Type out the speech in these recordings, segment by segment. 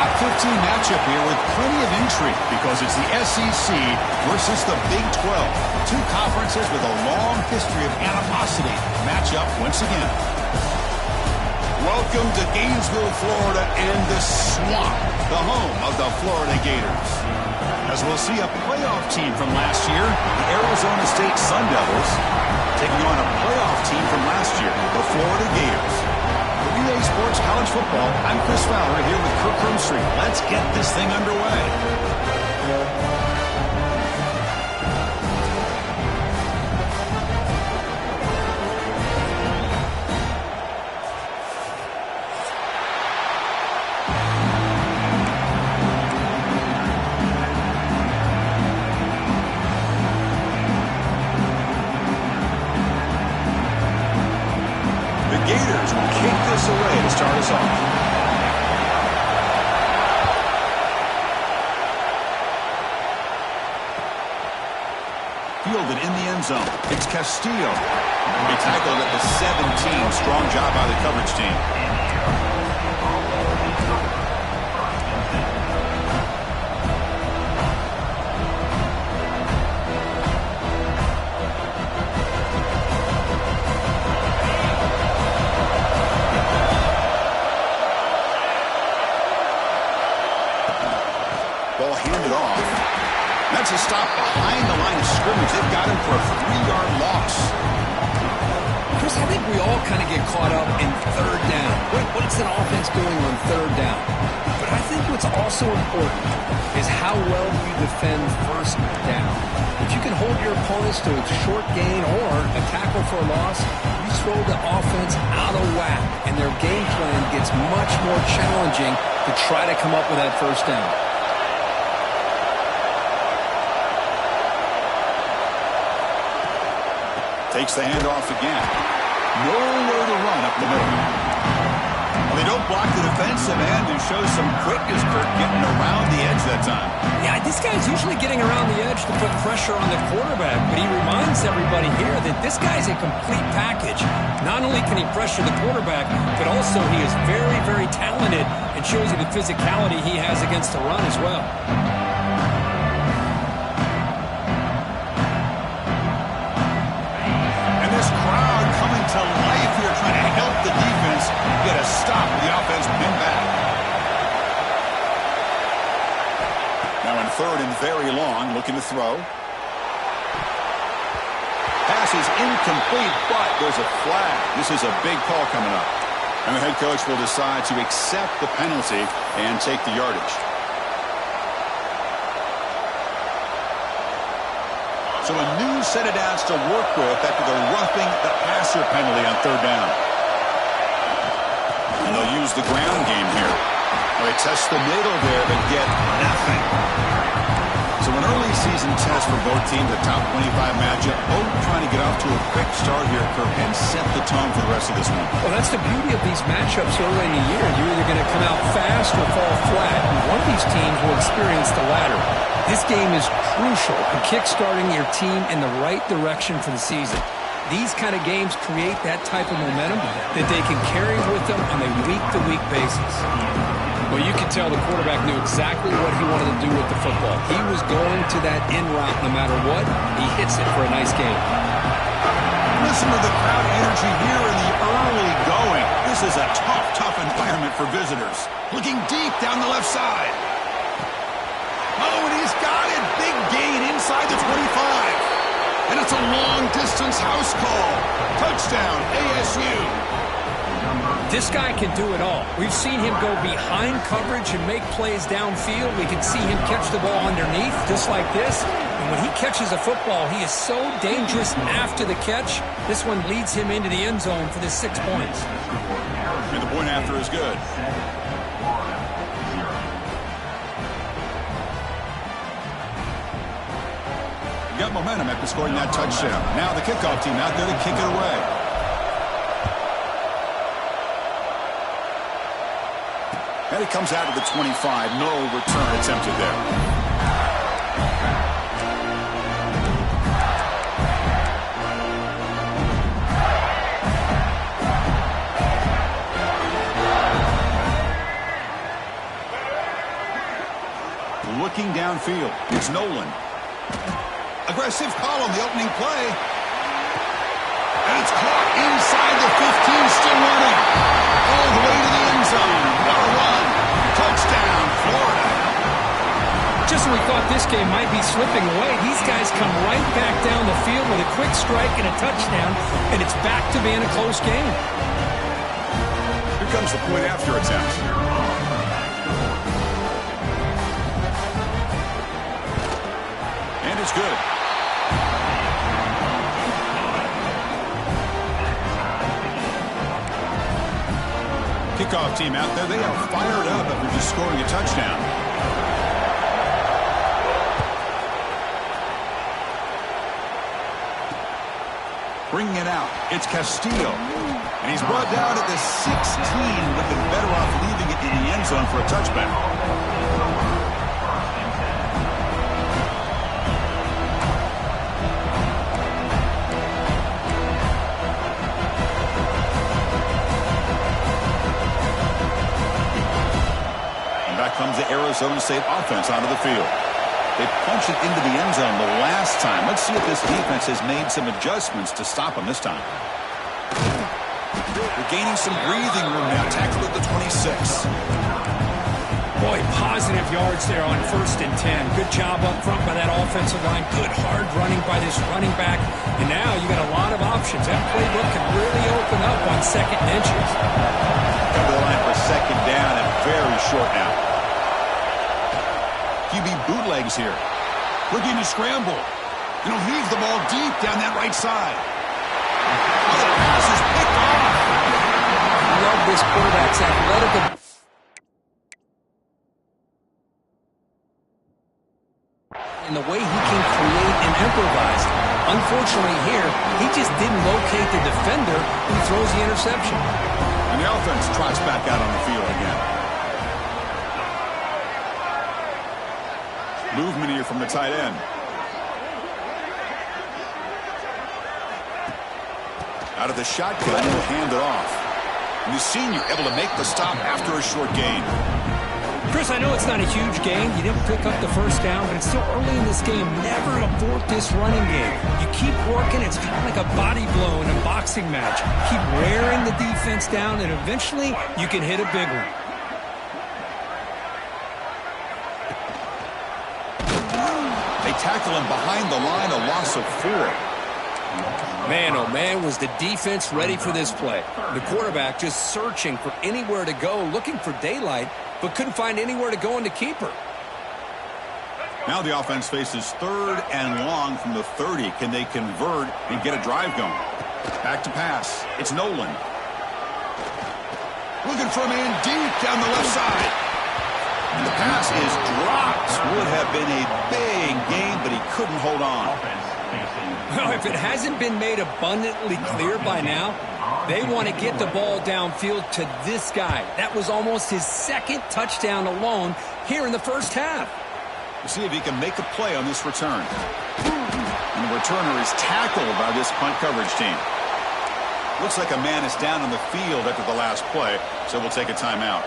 top 15 matchup here with plenty of intrigue because it's the SEC versus the Big 12. Two conferences with a long history of animosity match up once again. Welcome to Gainesville, Florida, and the Swamp, the home of the Florida Gators. As we'll see a playoff team from last year, the Arizona State Sun Devils, taking on a playoff team from last year, the Florida Gators. For Relay Sports College Football, I'm Chris Fowler here with Kirk Hermstreet. Let's get this thing underway. Gators will kick this away to start us off. Fielded in the end zone. It's Castillo. He tackled at the 17. Strong job by the coverage team. Ball handed off. That's a stop behind the line of scrimmage. They've got him for a 3-yard loss. Chris, I think we all kind of get caught up in third down. What's an offense doing on third down? But I think what's also important is how well do you defend first down. If you can hold your opponents to a short gain or a tackle for a loss, you throw the offense out of whack, and their game plan gets much more challenging to try to come up with that first down. Takes the handoff again. Nowhere to run up the middle. Well, they don't block the defensive end and show some quickness, Kirk, getting around the edge that time. Yeah, this guy's usually getting around the edge to put pressure on the quarterback, but he reminds everybody here that this guy's a complete package. Not only can he pressure the quarterback, but also he is very, very talented and shows you the physicality he has against the run as well. To life here, trying to help the defense get a stop with the offense pinned back. Now in third and very long, looking to throw. Pass is incomplete, but there's a flag. This is a big call coming up. And the head coach will decide to accept the penalty and take the yardage. So a new set of downs to work with after the roughing the passer penalty on third down. And they'll use the ground game here. Well, they test the middle there, but get nothing. So an early season test for both teams, a top 25 matchup. Both trying to get off to a quick start here, Kirk, and set the tone for the rest of this one. Well, that's the beauty of these matchups early in the year. You're either going to come out fast or fall flat, and one of these teams will experience the latter. This game is crucial in kickstarting your team in the right direction for the season. These kind of games create that type of momentum that they can carry with them on a week-to-week basis. Well, you can tell the quarterback knew exactly what he wanted to do with the football. He was going to that in route no matter what. He hits it for a nice game. Listen to the crowd energy here in the early going. This is a tough environment for visitors. Looking deep down the left side. Oh, and he's got it. Big gain inside the 25. And it's a long-distance house call. Touchdown, ASU. This guy can do it all. We've seen him go behind coverage and make plays downfield. We can see him catch the ball underneath, just like this. And when he catches a football, he is so dangerous after the catch. This one leads him into the end zone for the 6 points. And the point after is good. Got momentum after scoring that touchdown. Now the kickoff team out there to kick it away. And it comes out of the 25. No return attempted there. downfield. It's Nolan. Aggressive call on the opening play. And it's caught inside the 15, still running. All the way to the end zone. What a run. Touchdown, Florida. Just when we thought this game might be slipping away, these guys come right back down the field with a quick strike and a touchdown, and it's back to being a close game. Here comes the point after attempt. And it's good. Kickoff team out there, they are fired up after just scoring a touchdown. Bringing it out, it's Castillo. And he's brought down at the 16. Would have been better off leaving it in the end zone for a touchback. And back comes the Arizona State offense onto the field. They punched it into the end zone the last time. Let's see if this defense has made some adjustments to stop them this time. They're gaining some breathing room now. Tackle at the 26. Boy, positive yards there on 1st and 10. Good job up front by that offensive line. Good hard running by this running back. And now you got a lot of options. That playbook can really open up on 2nd and inches. Come to the line for 2nd down and very short now. QB bootlegs here. Looking to scramble. And he'll leave the ball deep down that right side. Oh, the pass is picked off. I love this quarterback's athletic and the way he can create and improvise. Unfortunately here, he just didn't locate the defender who throws the interception. And the offense trots back out on the field again. Movement here from the tight end. Out of the shotgun, he'll hand it off. And the senior able to make the stop after a short gain. Chris, I know it's not a huge gain. You didn't pick up the 1st down, but it's still early in this game. Never abort this running game. You keep working. It's kind of like a body blow in a boxing match. Keep wearing the defense down, and eventually you can hit a big one. Tackle him behind the line, a loss of 4. Man, oh man, was the defense ready for this play. The quarterback just searching for anywhere to go, looking for daylight, but couldn't find anywhere to go in the keeper. Now the offense faces 3rd and long from the 30. Can they convert and get a drive going? Back to pass. It's Nolan. Looking for a man deep down the left side. And the pass is dropped. Would have been a big gain, but he couldn't hold on. Well, if it hasn't been made abundantly clear by now, they want to get the ball downfield to this guy. That was almost his 2nd touchdown alone here in the 1st half. We'll see if he can make a play on this return. And the returner is tackled by this punt coverage team. Looks like a man is down on the field after the last play, so we'll take a timeout.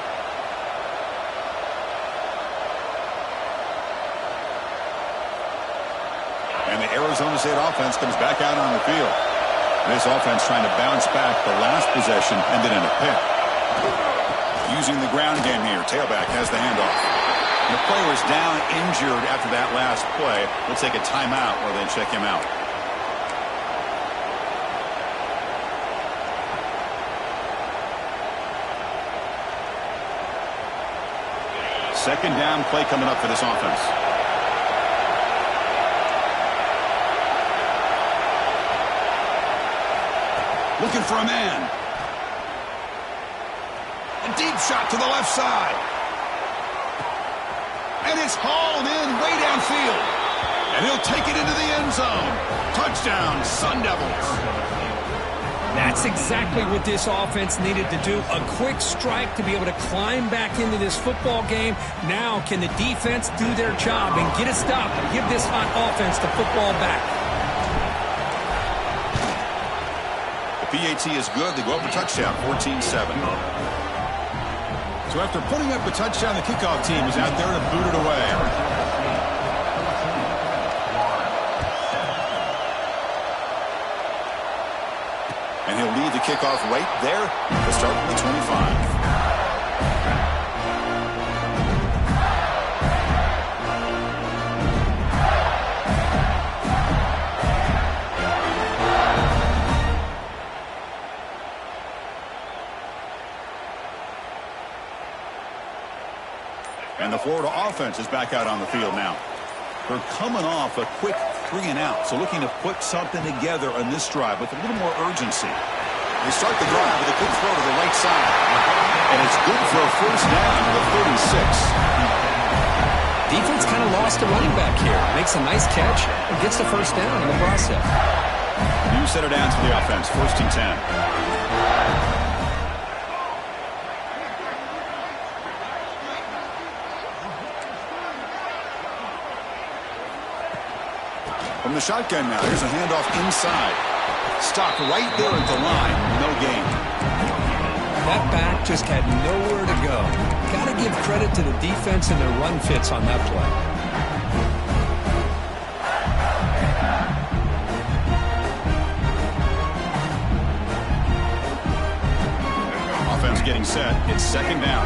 And the Arizona State offense comes back out on the field. This offense trying to bounce back. The last possession ended in a pick. Using the ground game here. Tailback has the handoff. And the player is down injured after that last play. We'll take a timeout while they check him out. Second down play coming up for this offense. Looking for a man. A deep shot to the left side. And it's hauled in way downfield. And he'll take it into the end zone. Touchdown, Sun Devils. That's exactly what this offense needed to do. A quick strike to be able to climb back into this football game. Now can the defense do their job and get a stop and give this hot offense the football back? PAT is good. They go up a touchdown, 14-7. So after putting up a touchdown, the kickoff team is out there to boot it away. kickoff right there to start from the 25. And the Florida offense is back out on the field now. They're coming off a quick 3-and-out, so looking to put something together on this drive with a little more urgency. They start the drive with a quick throw to the right side. And it's good for a first down to the 36. Defense kind of lost a running back here. Makes a nice catch and gets the first down in the process. New set of downs for the offense, 1st and 10. From the shotgun now, here's a handoff inside. Stopped right there at the line. No gain. That back just had nowhere to go. Got to give credit to the defense and their run fits on that play. Offense getting set. It's 2nd down.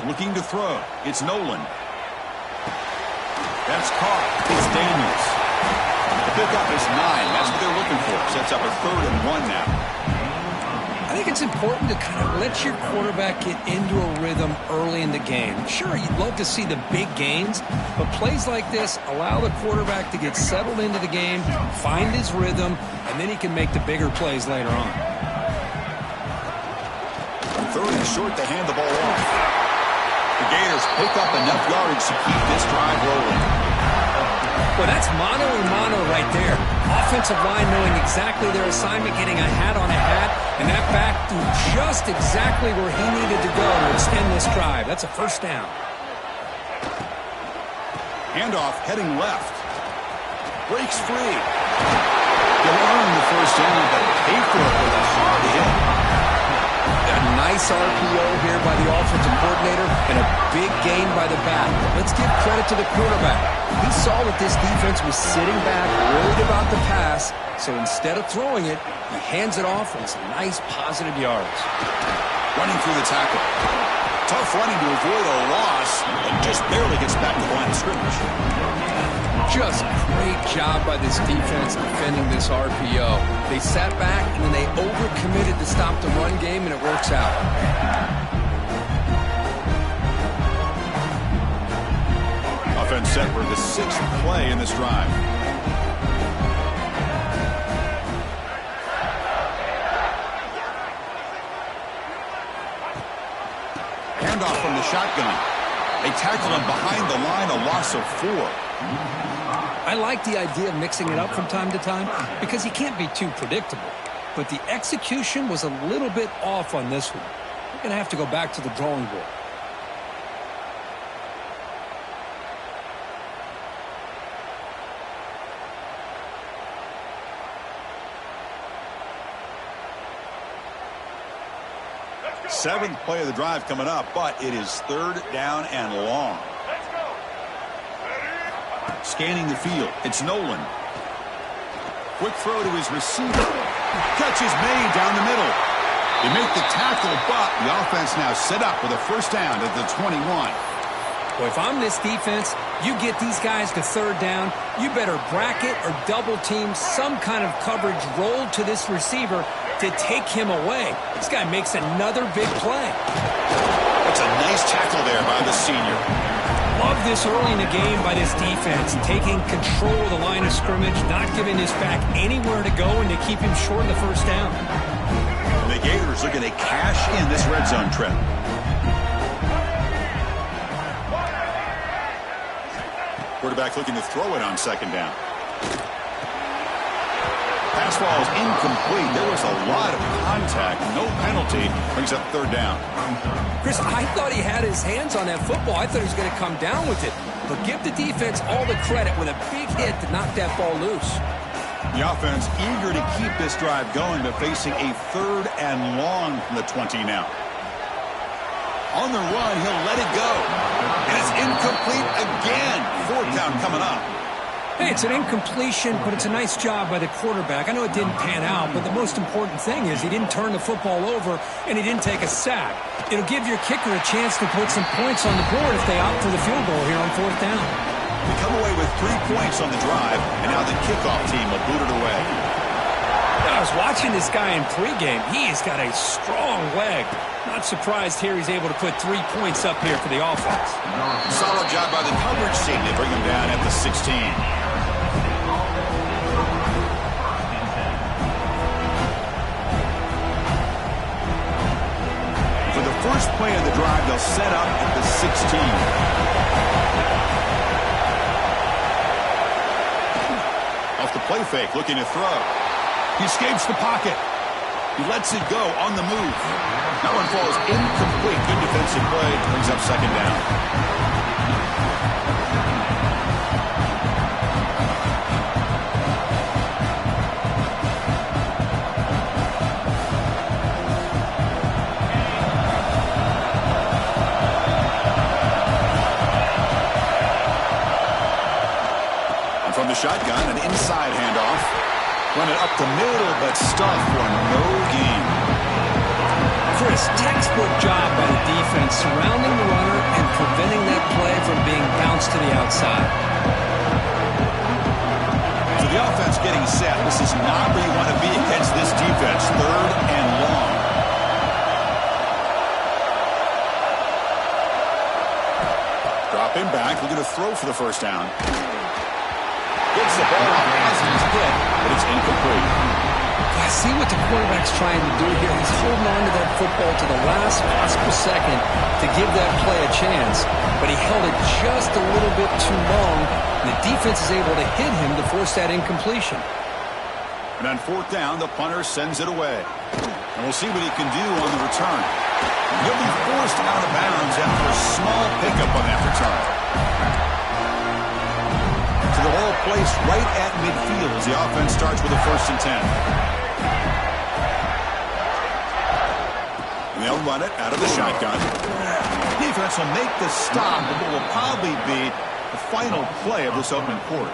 Looking to throw. It's Nolan. That's caught. It's Daniels. The pickup is 9. That's what they're looking for. Sets up a 3rd and 1 now. I think it's important to kind of let your quarterback get into a rhythm early in the game. Sure, you'd love to see the big gains, but plays like this allow the quarterback to get settled into the game, find his rhythm, and then he can make the bigger plays later on. 3rd and short to hand the ball off. The Gators pick up enough yardage to keep this drive rolling. Well, that's mano a mano right there. Offensive line knowing exactly their assignment, getting a hat on a hat, and that back threw just exactly where he needed to go to extend this drive. That's a first down. Handoff heading left. Breaks free. They'll earn the first down, but pay for it with a hard hit. A nice RPO here by the offensive coordinator and a big gain by the back. Let's give credit to the quarterback. He saw that this defense was sitting back, worried about the pass, so instead of throwing it, he hands it off and some nice positive yards. Running through the tackle. Tough running to avoid a loss, and just barely gets back to the line of scrimmage. Just great job by this defense defending this RPO. They sat back and then they overcommitted to stop the run game, and it works out. Offense set for the 6th play in this drive. Handoff from the shotgun. They tackle him behind the line, a loss of 4. I like the idea of mixing it up from time to time because you can't be too predictable. But the execution was a little bit off on this one. We're going to have to go back to the drawing board. Seventh play of the drive coming up, but it is 3rd down and long. Scanning the field, it's Nolan. Quick throw to his receiver. Catch is made down the middle. They make the tackle, but the offense now set up with a first down at the 21. Well, if I'm this defense, you get these guys to 3rd down, you better bracket or double team some kind of coverage rolled to this receiver to take him away. This guy makes another big play. That's a nice tackle there by the senior. Love this early in the game by this defense, taking control of the line of scrimmage, not giving this back anywhere to go, and to keep him short of the first down. The Gators looking to cash in this red zone trip. Quarterback looking to throw it on 2nd down. Pass ball is incomplete. There was a lot of contact. No penalty. Brings up 3rd down. Chris, I thought he had his hands on that football. I thought he was going to come down with it. But give the defense all the credit with a big hit to knock that ball loose. The offense eager to keep this drive going, but facing a 3rd and long from the 20 now. On the run, he'll let it go. And it's incomplete again. Fourth down coming up. Hey, it's an incompletion, but it's a nice job by the quarterback. I know it didn't pan out, but the most important thing is he didn't turn the football over and he didn't take a sack. It'll give your kicker a chance to put some points on the board if they opt for the field goal here on fourth down. They come away with 3 points on the drive, and now the kickoff team will boot it away. I was watching this guy in pregame. He has got a strong leg. Not surprised here he's able to put 3 points up here for the offense. Solid job by the coverage team. They bring him down at the 16. For the first play of the drive, they'll set up at the 16. Off the play fake, looking to throw. He escapes the pocket. He lets it go on the move. That one falls incomplete. Good defensive play. Brings up second down. From the shotgun, an inside handoff. Run it up the middle, but stuffed for no gain. Chris, textbook job by the defense surrounding the runner and preventing that play from being bounced to the outside. So the offense getting set. This is not where you want to be against this defense. Third and long. Dropping back, looking to throw for the first down. Gets the ball off as he's hit, but it's incomplete. I see what the quarterback's trying to do here. He's holding on to that football to the last possible second to give that play a chance, but he held it just a little bit too long, and the defense is able to hit him to force that incompletion. And on fourth down, the punter sends it away. And we'll see what he can do on the return. He'll be forced out of bounds after a small pickup on that return. The ball placed right at midfield as the offense starts with a 1st and 10. And they'll run it out of the shotgun. Defense will make the stop, but it will probably be the final play of this opening quarter.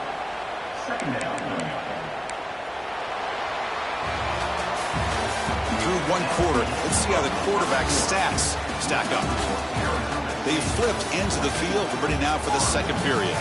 Through one quarter, let's see how the quarterback stats stack up. They flipped into the field. We're ready now for the second period.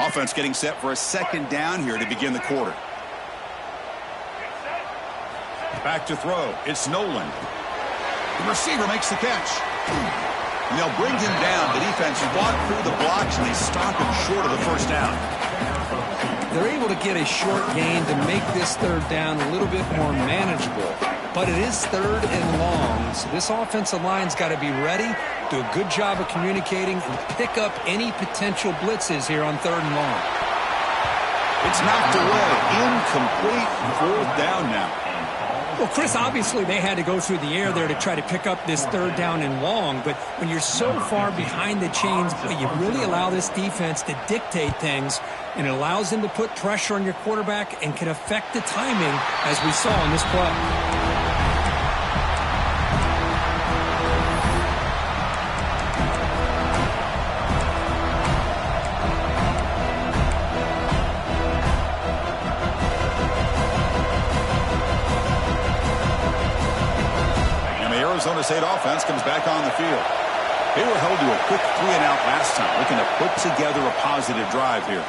Offense getting set for a second down here to begin the quarter. Back to throw. It's Nolan. The receiver makes the catch. And they'll bring him down. The defense fought through the blocks, and they stop him short of the first down. They're able to get a short gain to make this third down a little bit more manageable. But it is third and long, so this offensive line's got to be ready, do a good job of communicating, and pick up any potential blitzes here on third and long. It's knocked away. Incomplete. Fourth down now. Well, Chris, obviously they had to go through the air there to try to pick up this third down and long, but when you're so far behind the chains, you really allow this defense to dictate things, and it allows them to put pressure on your quarterback and can affect the timing, as we saw in this play. Arizona State offense comes back on the field. They were held to a quick 3-and-out last time, looking to put together a positive drive here.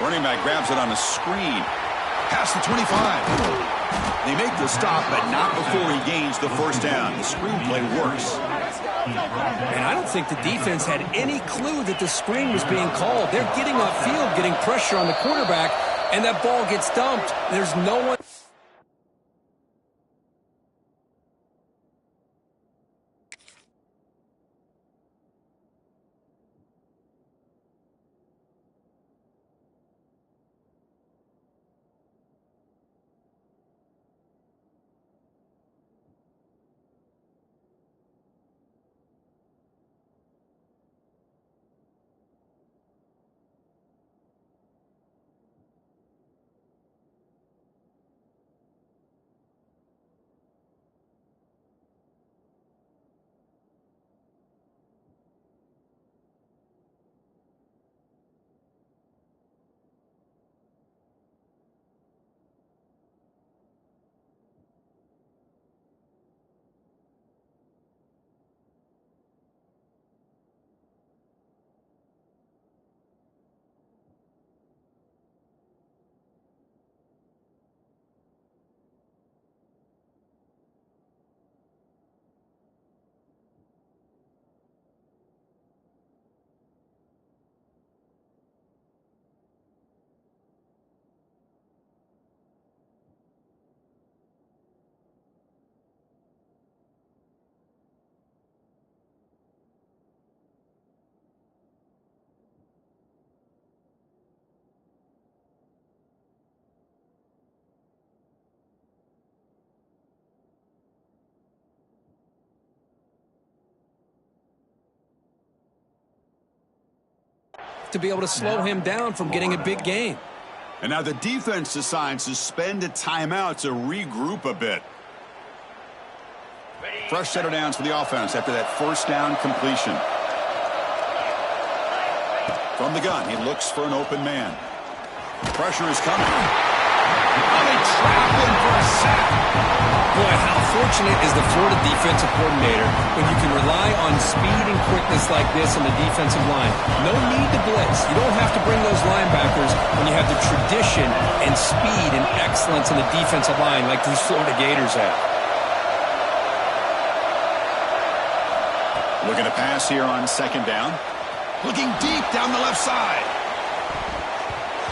Running back grabs it on a screen. Past the 25. They make the stop, but not before he gains the first down. The screenplay works. And I don't think the defense had any clue that the screen was being called. They're getting upfield, getting pressure on the quarterback, and that ball gets dumped. There's no one. to be able to slow him down from getting a big gain. And now the defense decides to spend a timeout to regroup a bit. Fresh set of downs for the offense after that first down completion. From the gun, he looks for an open man. Pressure is coming. Oh, they trap him for a sack. Boy, how fortunate is the Florida defensive coordinator when you can rely on speed and quickness like this on the defensive line. No need to blitz. You don't have to bring those linebackers when you have the tradition and speed and excellence in the defensive line like these Florida Gators have. Looking to pass here on second down. Looking deep down the left side.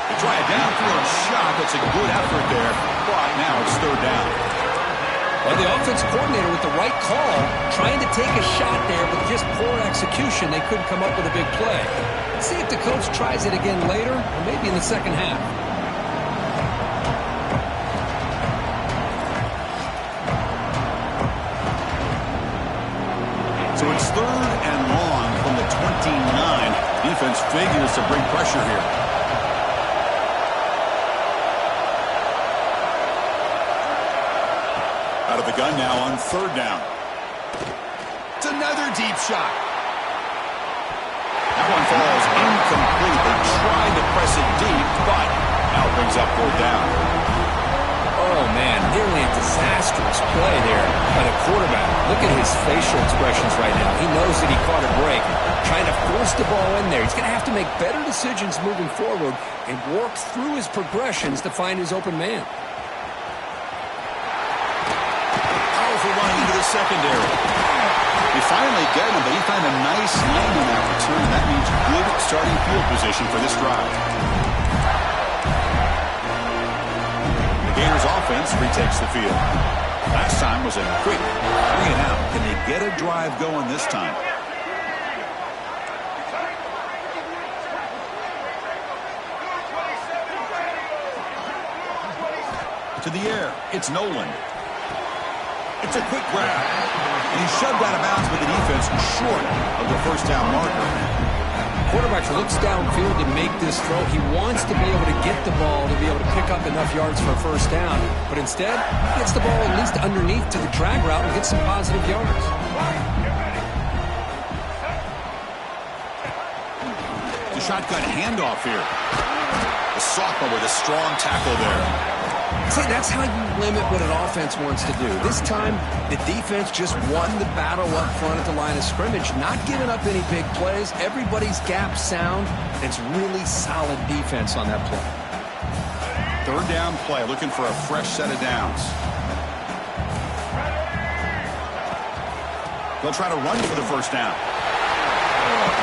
They try a downfield shot. That's a good effort there. But now it's third down. Well, the offense coordinator with the right call, trying to take a shot there, but just poor execution. They couldn't come up with a big play. Let's see if the coach tries it again later, or maybe in the second half. So it's third and long from the 29. Defense figures to bring pressure here. Out of the gun now on third down. It's another deep shot. That one falls incomplete. They tried to press it deep, but now it brings up fourth down. Oh, man, nearly a disastrous play there by the quarterback. Look at his facial expressions right now. He knows that he caught a break, trying to force the ball in there. He's going to have to make better decisions moving forward and work through his progressions to find his open man. Powerful run into the secondary. They finally get him, but he found a nice lane on that return. That means good starting field position for this drive. Gators offense retakes the field. Last time was a quick 3-and-out. Can they get a drive going this time? To the air. It's Nolan. It's a quick grab. And he's shoved out of bounds with the defense short of the first down marker. Quarterback looks downfield to make this throw. He wants to be able to get the ball to be able to pick up enough yards for a first down. But instead, he gets the ball at least underneath to the drag route and gets some positive yards. The shotgun handoff here. The sophomore with a strong tackle there. See, that's how you limit what an offense wants to do. This time, the defense just won the battle up front at the line of scrimmage, not giving up any big plays. Everybody's gap sound. It's really solid defense on that play. Third down play, looking for a fresh set of downs. They'll try to run for the first down.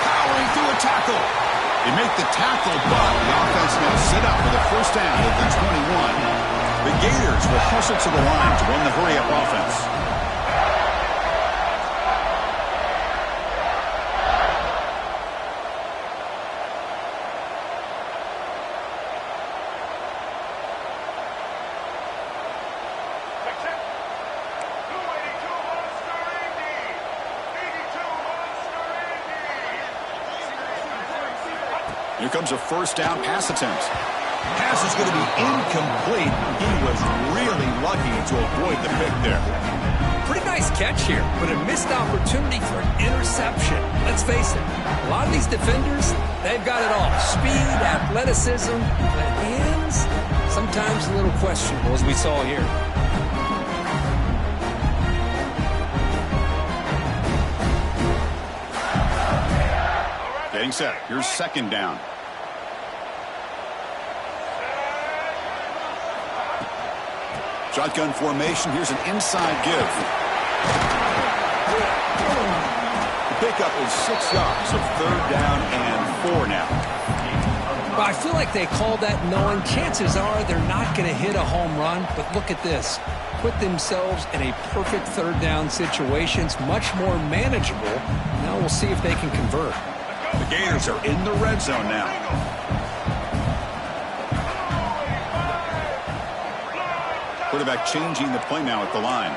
Powering through a tackle. They make the tackle, but the offense now set up for the first down at the 21. The Gators will hustle to the line to run the hurry-up offense. Here comes a first down pass attempt. Pass is going to be incomplete. He was really lucky to avoid the pick there. Pretty nice catch here, but a missed opportunity for an interception. Let's face it, a lot of these defenders, they've got it all. Speed, athleticism, but hands, sometimes a little questionable, as we saw here. Getting set. Here's second down. Shotgun formation. Here's an inside give. The pickup is 6 yards, so third down and 4 now. Well, I feel like they called that knowing chances are they're not going to hit a home run, but look at this. Put themselves in a perfect third down situation. It's much more manageable. Now we'll see if they can convert. The Gators are in the red zone now. Quarterback changing the play now at the line.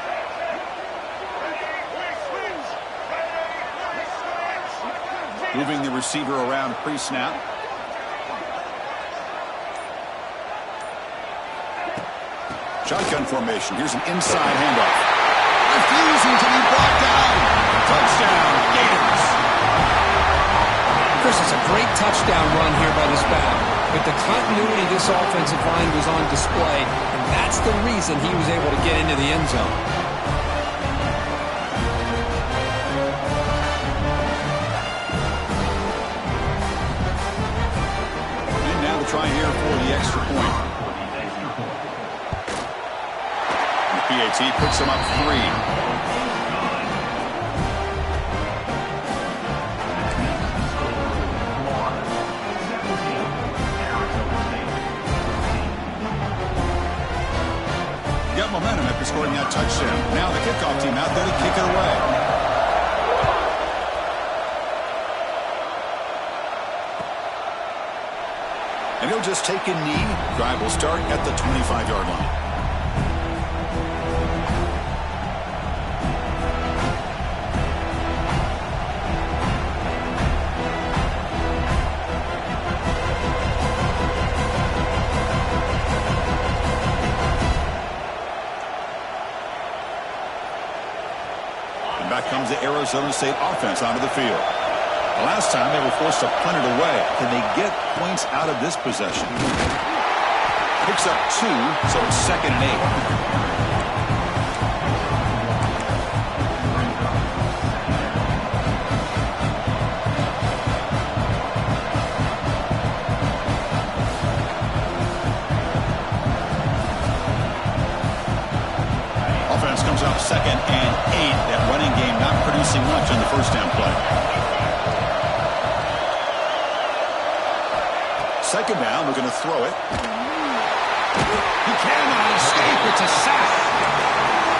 Moving the receiver around pre-snap. Shotgun formation. Here's an inside handoff. Refusing to be brought down. Touchdown, Gators. Chris, it's a great touchdown run here by this back. But the continuity of this offensive line was on display, and that's the reason he was able to get into the end zone. And now the try here for the extra point. The PAT puts him up 3. Momentum after scoring that touchdown. Now the kickoff team out there to kick it away. And he'll just take a knee. Drive will start at the 25-yard line. Back comes the Arizona State offense onto the field. The last time they were forced to punt it away. Can they get points out of this possession? Picks up 2, so it's 2nd and 8. Offense comes up 2nd and 8. That running game not producing much on the first down play. 2nd down, we're going to throw it. He cannot escape. It's a sack.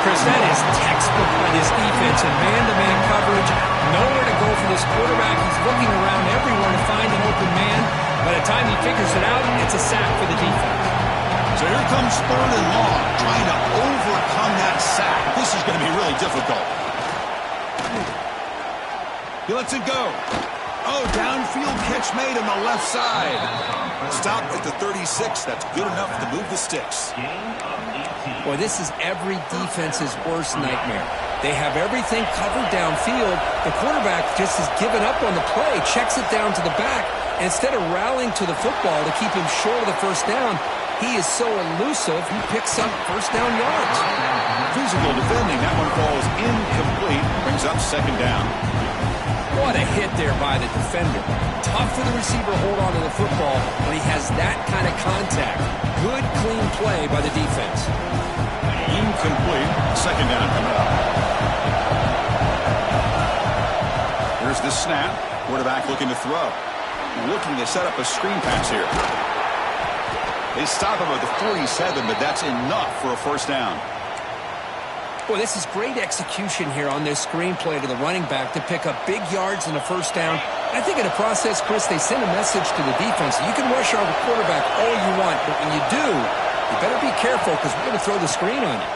Chris, that is textbook by this defense in man-to-man coverage. Nowhere to go for this quarterback. He's looking around everywhere to find an open man. By the time he figures it out, it's a sack for the defense. So here comes 3rd and long, trying to overcome that sack. This is going to be really difficult. He lets it go. Oh, downfield catch made on the left side. Stop at the 36. That's good enough to move the sticks. Boy, this is every defense's worst nightmare. They have everything covered downfield. The quarterback just has given up on the play, checks it down to the back, and instead of rallying to the football to keep him short of the first down, he is so elusive, he picks up first down yards. Physical defending. That one falls incomplete. Brings up 2nd down. What a hit there by the defender. Tough for the receiver to hold on to the football when he has that kind of contact. Good, clean play by the defense. Incomplete. 2nd down coming up. Here's the snap. Quarterback looking to throw. Looking to set up a screen pass here. They stop him at the 47, but that's enough for a first down. Boy, this is great execution here on this screenplay to the running back to pick up big yards and a first down. I think in the process, Chris, they send a message to the defense. You can rush our quarterback all you want, but when you do, you better be careful because we're going to throw the screen on you.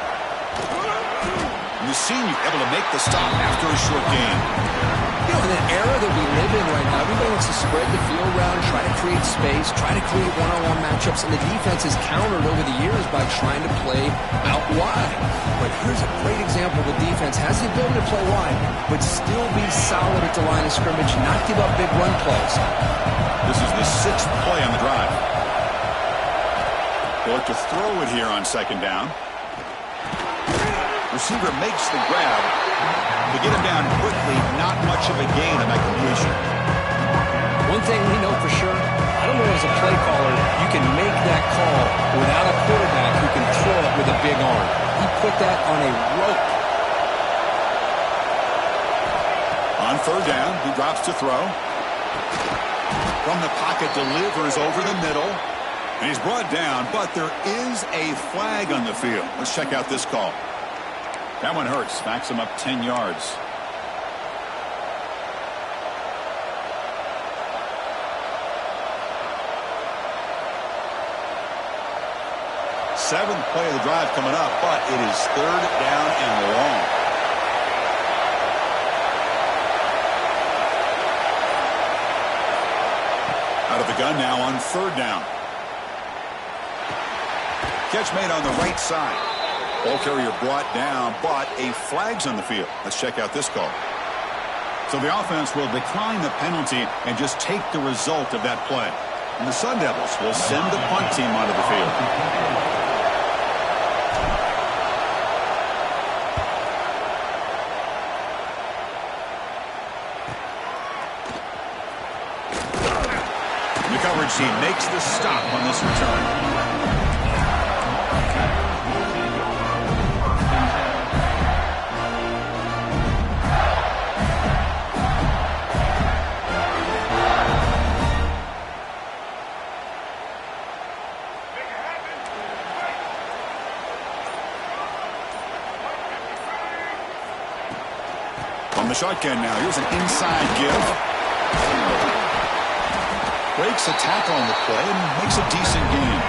And the senior able to make the stop after a short gain. You know, in an era that we live in right now, everybody wants to spread the field around, try to create space, try to create one-on-one matchups, and the defense has countered over the years by trying to play out wide. But here's a great example of a defense has the ability to play wide, but still be solid at the line of scrimmage, not give up big run plays. This is the 6th play on the drive. They'll look to throw it here on 2nd down. Receiver makes the grab. To get him down quickly, not much of a gain on that completion. One thing we know for sure, I don't know as a play caller, you can make that call without a quarterback who can throw it with a big arm. He put that on a rope. On 3rd down, he drops to throw. From the pocket, delivers over the middle. And he's brought down, but there is a flag on the field. Let's check out this call. That one hurts. Backs him up 10 yards. Seventh play of the drive coming up, but it is 3rd down and long. Out of the gun now on 3rd down. Catch made on the right side. Ball carrier brought down, but a flag's on the field. Let's check out this call. So the offense will decline the penalty and just take the result of that play. And the Sun Devils will send the punt team onto the field. The coverage team makes the stop on this return. On the shotgun now, here's an inside give. Breaks a tackle on the play and makes a decent gain.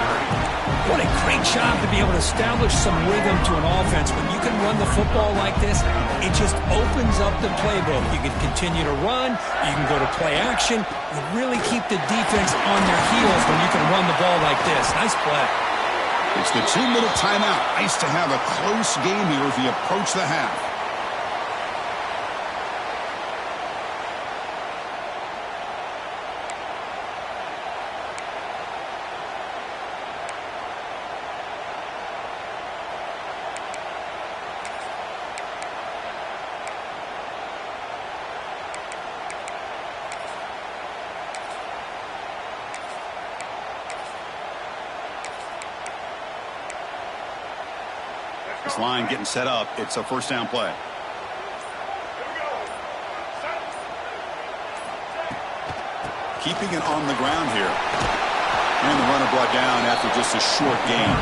What a great job to be able to establish some rhythm to an offense. When you can run the football like this, it just opens up the playbook. You can continue to run. You can go to play action. You really keep the defense on their heels when you can run the ball like this. Nice play. It's the 2-minute timeout. Nice to have a close game here as we approach the half. This line getting set up. It's a first down play. Keeping it on the ground here. And the runner brought down after just a short gain.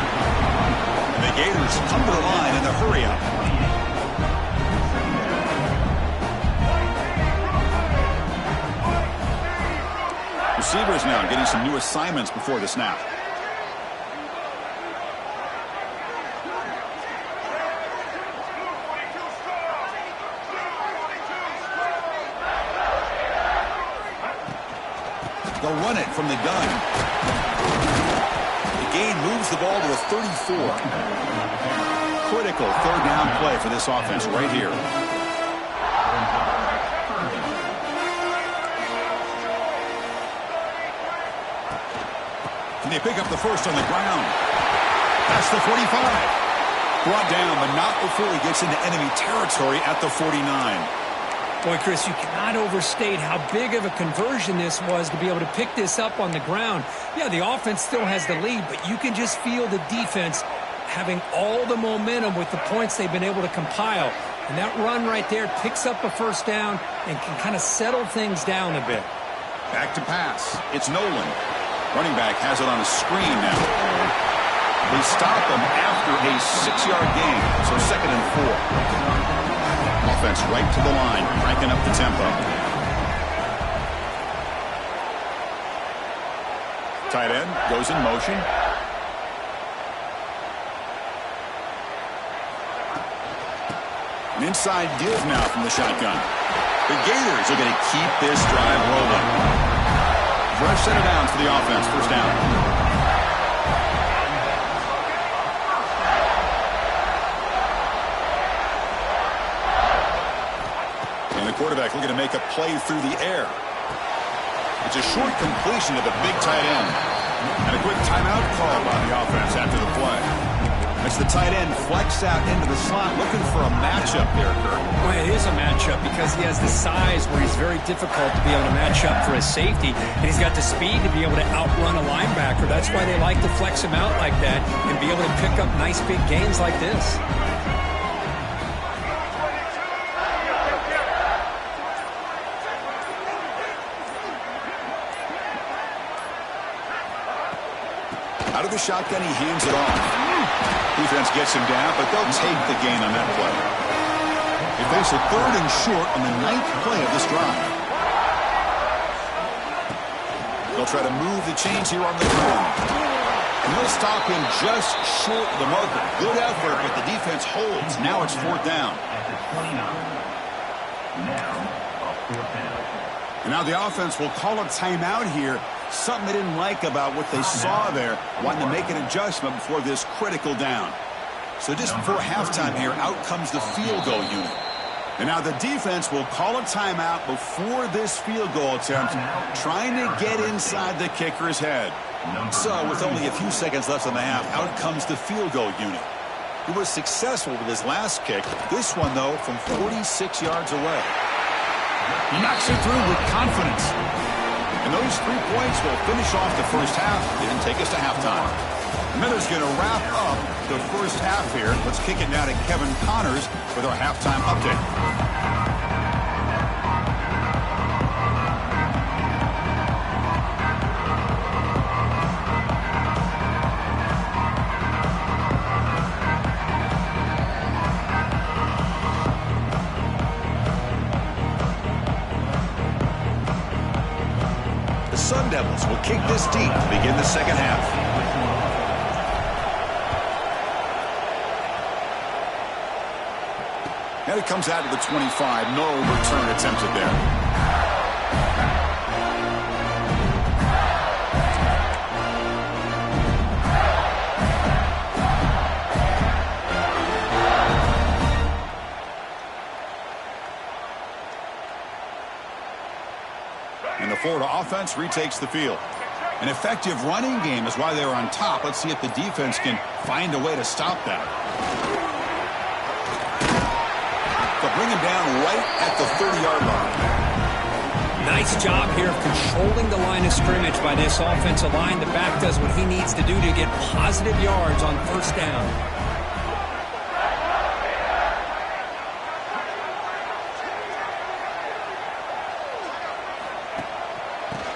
And the Gators come to the line in the hurry up. Receivers now getting some new assignments before the snap. They'll run it from the gun. The gain moves the ball to the 34. Critical third down play for this offense right here. Can they pick up the first on the ground? That's the 45. Brought down, but not before he gets into enemy territory at the 49. Boy, Chris, you cannot overstate how big of a conversion this was to be able to pick this up on the ground. Yeah, the offense still has the lead, but you can just feel the defense having all the momentum with the points they've been able to compile. And that run right there picks up a first down and can kind of settle things down a bit. Back to pass. It's Nolan. Running back has it on a screen now. They stop him after a 6-yard gain, so 2nd and 4. Offense right to the line, cranking up the tempo. Tight end goes in motion. An inside give now from the shotgun. The Gators are going to keep this drive rolling. Fresh set of downs for the offense, first down. Quarterback looking to make a play through the air. It's a short completion to the big tight end. And a quick timeout call by the offense after the play. As the tight end flexed out into the slot, looking for a matchup there, Kurt. Well, it is a matchup because he has the size where he's very difficult to be able to match up for his safety. And he's got the speed to be able to outrun a linebacker. That's why they like to flex him out like that and be able to pick up nice big gains like this. Out of the shotgun, he hands it off. Defense gets him down, but they'll take the gain on that play. They face a 3rd and short on the 9th play of this drive. They'll try to move the chains here on the ground. And they'll stop him just short of the marker. Good effort, but the defense holds. Now it's 4th down. And now the offense will call a timeout here Something they didn't like about what they saw there, wanting to make an adjustment before this critical down. So just before halftime here, out comes the field goal unit. And now the defense will call a timeout before this field goal attempt, trying to get inside the kicker's head. So with only a few seconds left in the half, out comes the field goal unit. He was successful with his last kick. This one, though, from 46 yards away. He knocks it through with confidence. And those 3 points will finish off the first half and take us to halftime. Miller's going to wrap up the first half here. Let's kick it now to Kevin Connors with our halftime update. The Sun Devils will kick this deep to begin the second half. And it comes out to the 25. No return attempted there. And the Florida offense retakes the field. An effective running game is why they were on top. Let's see if the defense can find a way to stop that. They'll bring him down right at the 30-yard line. Nice job here of controlling the line of scrimmage by this offensive line. The back does what he needs to do to get positive yards on first down.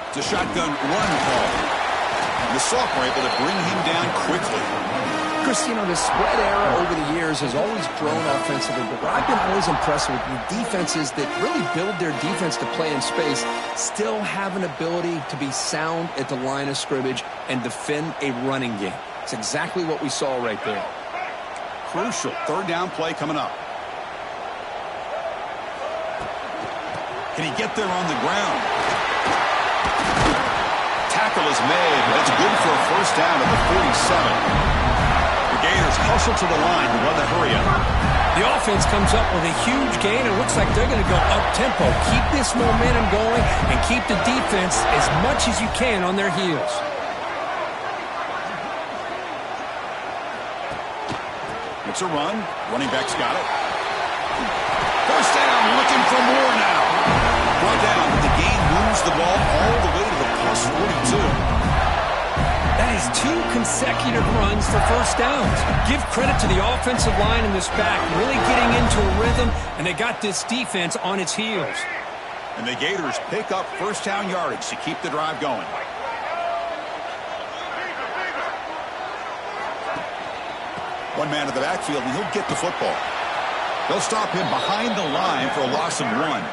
It's a shotgun run call. And the Soft were able to bring him down quickly. Chris, you know, the spread era over the years has always grown offensively, but what I've been always impressed with the defenses that really build their defense to play in space still have an ability to be sound at the line of scrimmage and defend a running game. It's exactly what we saw right there. Crucial third down play coming up. Can he get there on the ground? Tackle is made. That's good for a first down at the 47. The Gators hustle to the line to run the hurry up. The offense comes up with a huge gain. It looks like they're going to go up-tempo. Keep this momentum going and keep the defense as much as you can on their heels. It's a run. Running back's got it. First down, looking for more now. Brought down, but the gain moves the ball all the way to the plus 42. That is 2 consecutive runs for first downs. Give credit to the offensive line in this back, really getting into a rhythm, and they got this defense on its heels. And the Gators pick up first down yardage to keep the drive going. One man to the backfield, and he'll get the football. They'll stop him behind the line for a loss of 1.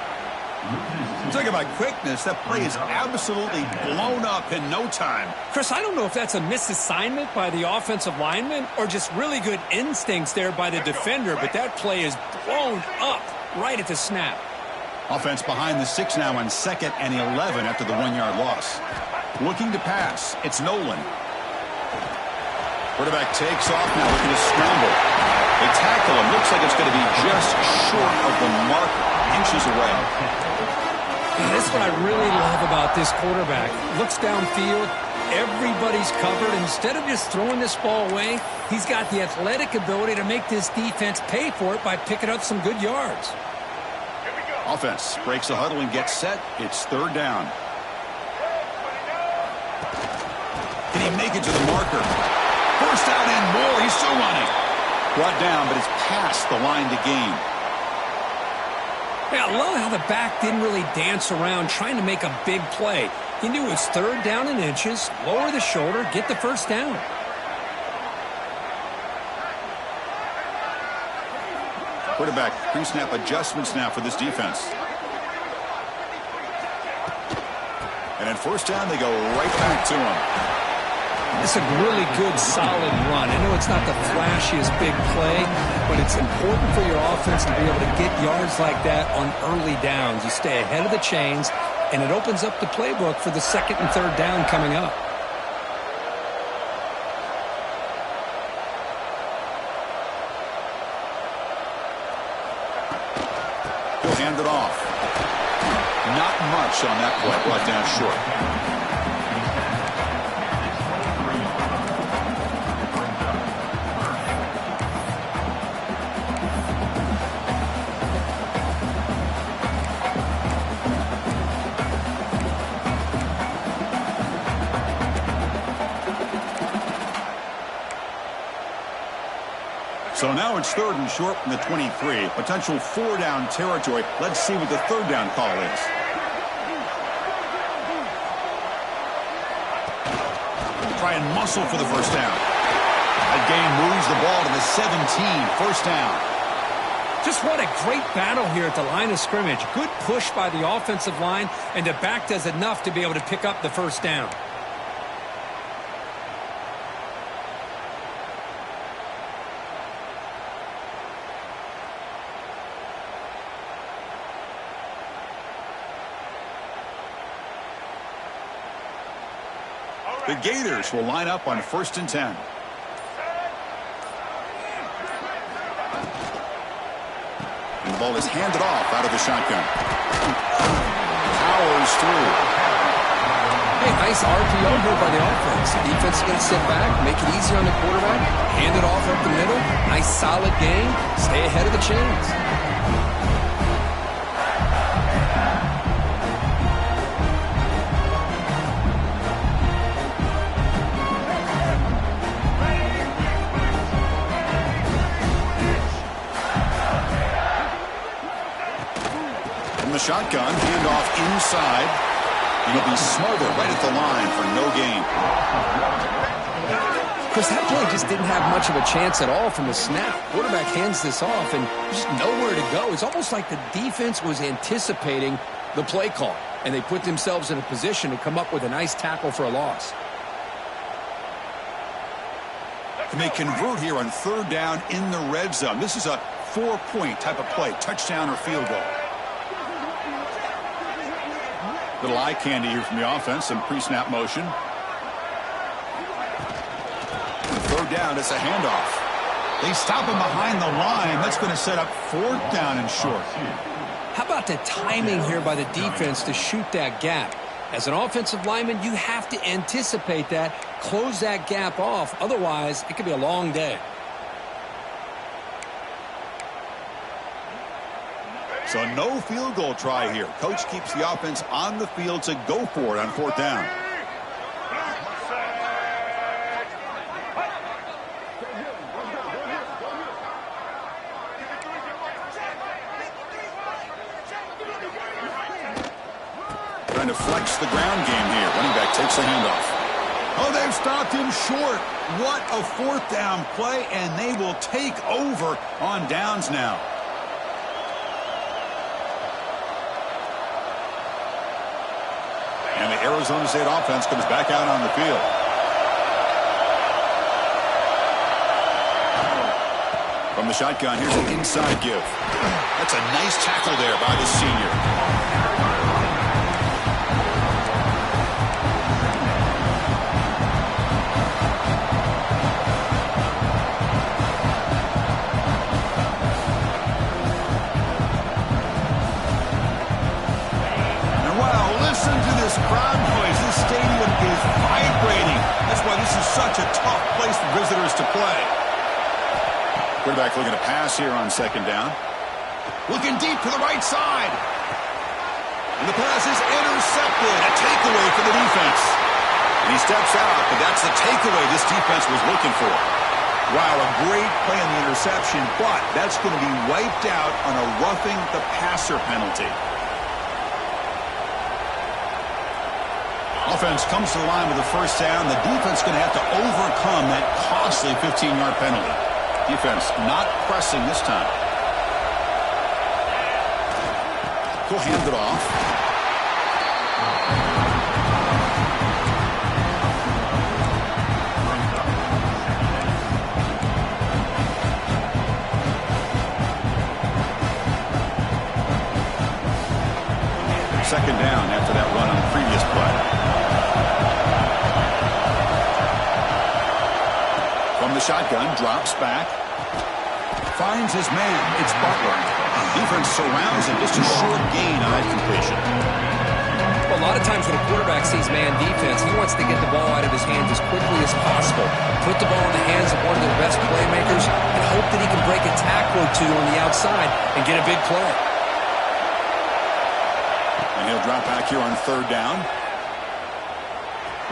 Talking about quickness, that play is absolutely blown up in no time. Chris, I don't know if that's a misassignment by the offensive lineman or just really good instincts there by the defender, but that play is blown up right at the snap. Offense behind the 6 now on 2nd and 11 after the 1-yard loss. Looking to pass, it's Nolan. Quarterback takes off now, looking to scramble. They tackle him. Looks like it's going to be just short of the mark, inches away. That's what I really love about this quarterback. Looks downfield, everybody's covered. Instead of just throwing this ball away, he's got the athletic ability to make this defense pay for it by picking up some good yards. Offense breaks the huddle and gets set. It's third down. Can he make it to the marker? First down and more. He's still running. Brought down, but it's past the line to gain. Yeah, I love how the back didn't really dance around trying to make a big play. He knew it was third down in inches, lower the shoulder, get the first down. Quarterback pre-snap adjustments now for this defense. And at first down, they go right back to him. It's a really good, solid run. I know it's not the flashiest big play, but it's important for your offense to be able to get yards like that on early downs. You stay ahead of the chains, and it opens up the playbook for the second and third down coming up. He'll hand it off. Not much on that play, brought down short. So now it's 3rd and short from the 23. Potential 4-down territory. Let's see what the 3rd down call is. Try and muscle for the first down. That gain moves the ball to the 17. First down. Just what a great battle here at the line of scrimmage. Good push by the offensive line, and the back does enough to be able to pick up the first down. The Gators will line up on 1st and 10. And the ball is handed off out of the shotgun. Powers through. Hey, nice RPO here by the offense. Defense is going to sit back, make it easy on the quarterback, hand it off up the middle. Nice solid game. Stay ahead of the chains. The shotgun, handoff inside. He'll be smothered right at the line for no gain. Chris, that play just didn't have much of a chance at all from the snap. Quarterback hands this off and just nowhere to go. It's almost like the defense was anticipating the play call, and they put themselves in a position to come up with a nice tackle for a loss. And they convert here on 3rd down in the red zone. This is a 4-point type of play, touchdown or field goal. Little eye candy here from the offense, some pre-snap motion. 3rd down, it's a handoff. They stop him behind the line. That's going to set up 4th down and short. How about the timing here by the defense to shoot that gap? As an offensive lineman, you have to anticipate that, close that gap off. Otherwise, it could be a long day. So no field goal try here. Coach keeps the offense on the field to go for it on 4th down. Trying to flex the ground game here. Running back takes the handoff. Oh, they've stopped him short. What a 4th down play, and they will take over on downs now. And the Arizona State offense comes back out on the field. From the shotgun, here's an inside give. That's a nice tackle there by the senior. Crowd noise. This stadium is vibrating. That's why this is such a tough place for visitors to play. Quarterback looking to pass here on 2nd down. Looking deep to the right side. And the pass is intercepted. A takeaway for the defense. And he steps out, but that's the takeaway this defense was looking for. Wow, a great play on the interception, but that's going to be wiped out on a roughing the passer penalty. Offense comes to the line with the first down. The defense is going to have to overcome that costly 15-yard penalty. Defense not pressing this time. He'll hand it off. Second down after that shotgun, drops back. Finds his man. It's Butler. Defense surrounds him. Just a short gain on that completion. Well, a lot of times when a quarterback sees man defense, he wants to get the ball out of his hands as quickly as possible, put the ball in the hands of one of their best playmakers, and hope that he can break a tackle or two on the outside and get a big play. And he'll drop back here on third down.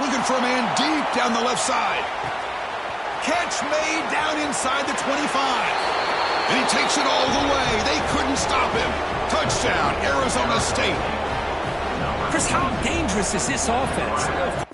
Looking for a man deep down the left side. Catch made down inside the 25. And he takes it all the way. They couldn't stop him. Touchdown, Arizona State. Chris, how dangerous is this offense?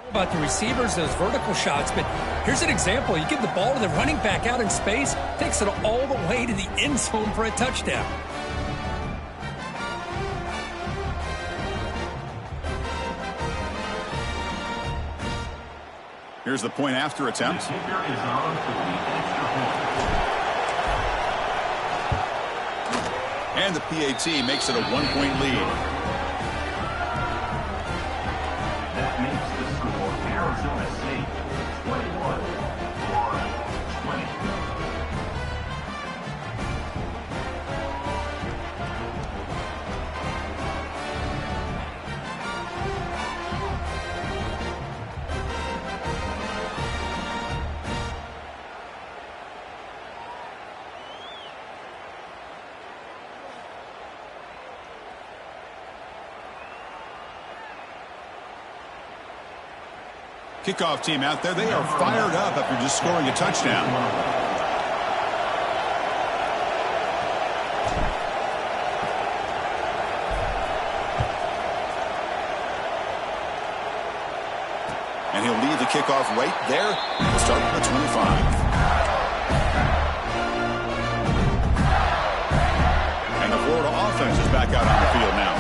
About the receivers, those vertical shots, but here's an example. You give the ball to the running back out in space, takes it all the way to the end zone for a touchdown. Here's the point after attempt. And the PAT makes it a 1-point lead. Arizona State 21, Florida 20. Kickoff team out there, they are fired up after just scoring a touchdown. And he'll leave the kickoff right there. We'll start with the 25. And the Florida offense is back out on the field now.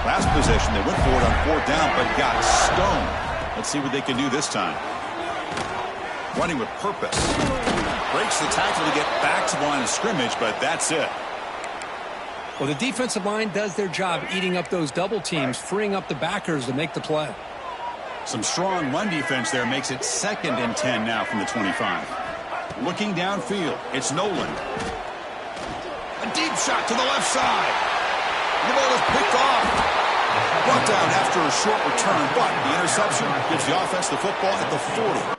Last possession, they went for it on fourth down, but got stoned. Let's see what they can do this time. Running with purpose. Breaks the tackle to get back to the line of scrimmage, but that's it. Well, the defensive line does their job eating up those double teams, freeing up the backers to make the play. Some strong run defense there makes it 2nd and 10 now from the 25. Looking downfield, it's Nolan. A deep shot to the left side. The ball is picked off. Brought down after a short return, but the interception gives the offense the football at the 40.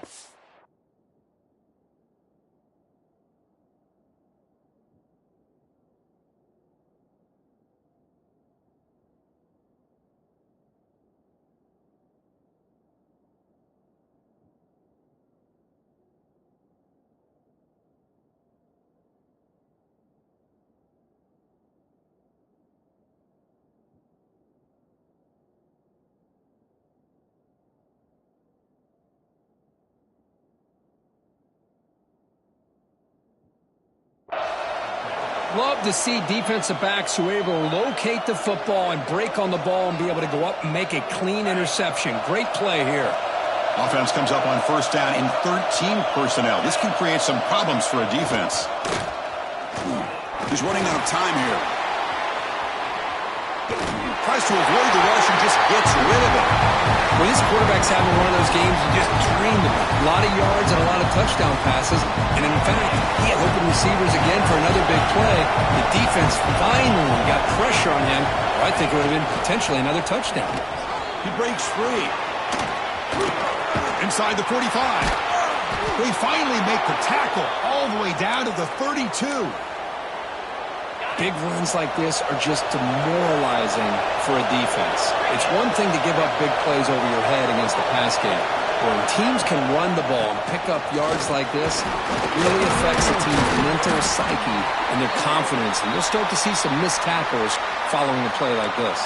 Love to see defensive backs who are able to locate the football and break on the ball and be able to go up and make a clean interception. Great play here. Offense comes up on first down in 13 personnel. This can create some problems for a defense. He's running out of time here. Tries to avoid the rush and just gets rid of it. When this quarterback's having one of those games you just dreamed of. A lot of yards and a lot of touchdown passes. And in fact, he had open receivers again for another big play. The defense finally got pressure on him. Or I think it would have been potentially another touchdown. He breaks free. Inside the 45. They finally make the tackle all the way down to the 32. Big runs like this are just demoralizing for a defense. It's one thing to give up big plays over your head against the pass game. But when teams can run the ball and pick up yards like this, it really affects a team's mental psyche and their confidence. And you'll start to see some missed tackles following a play like this.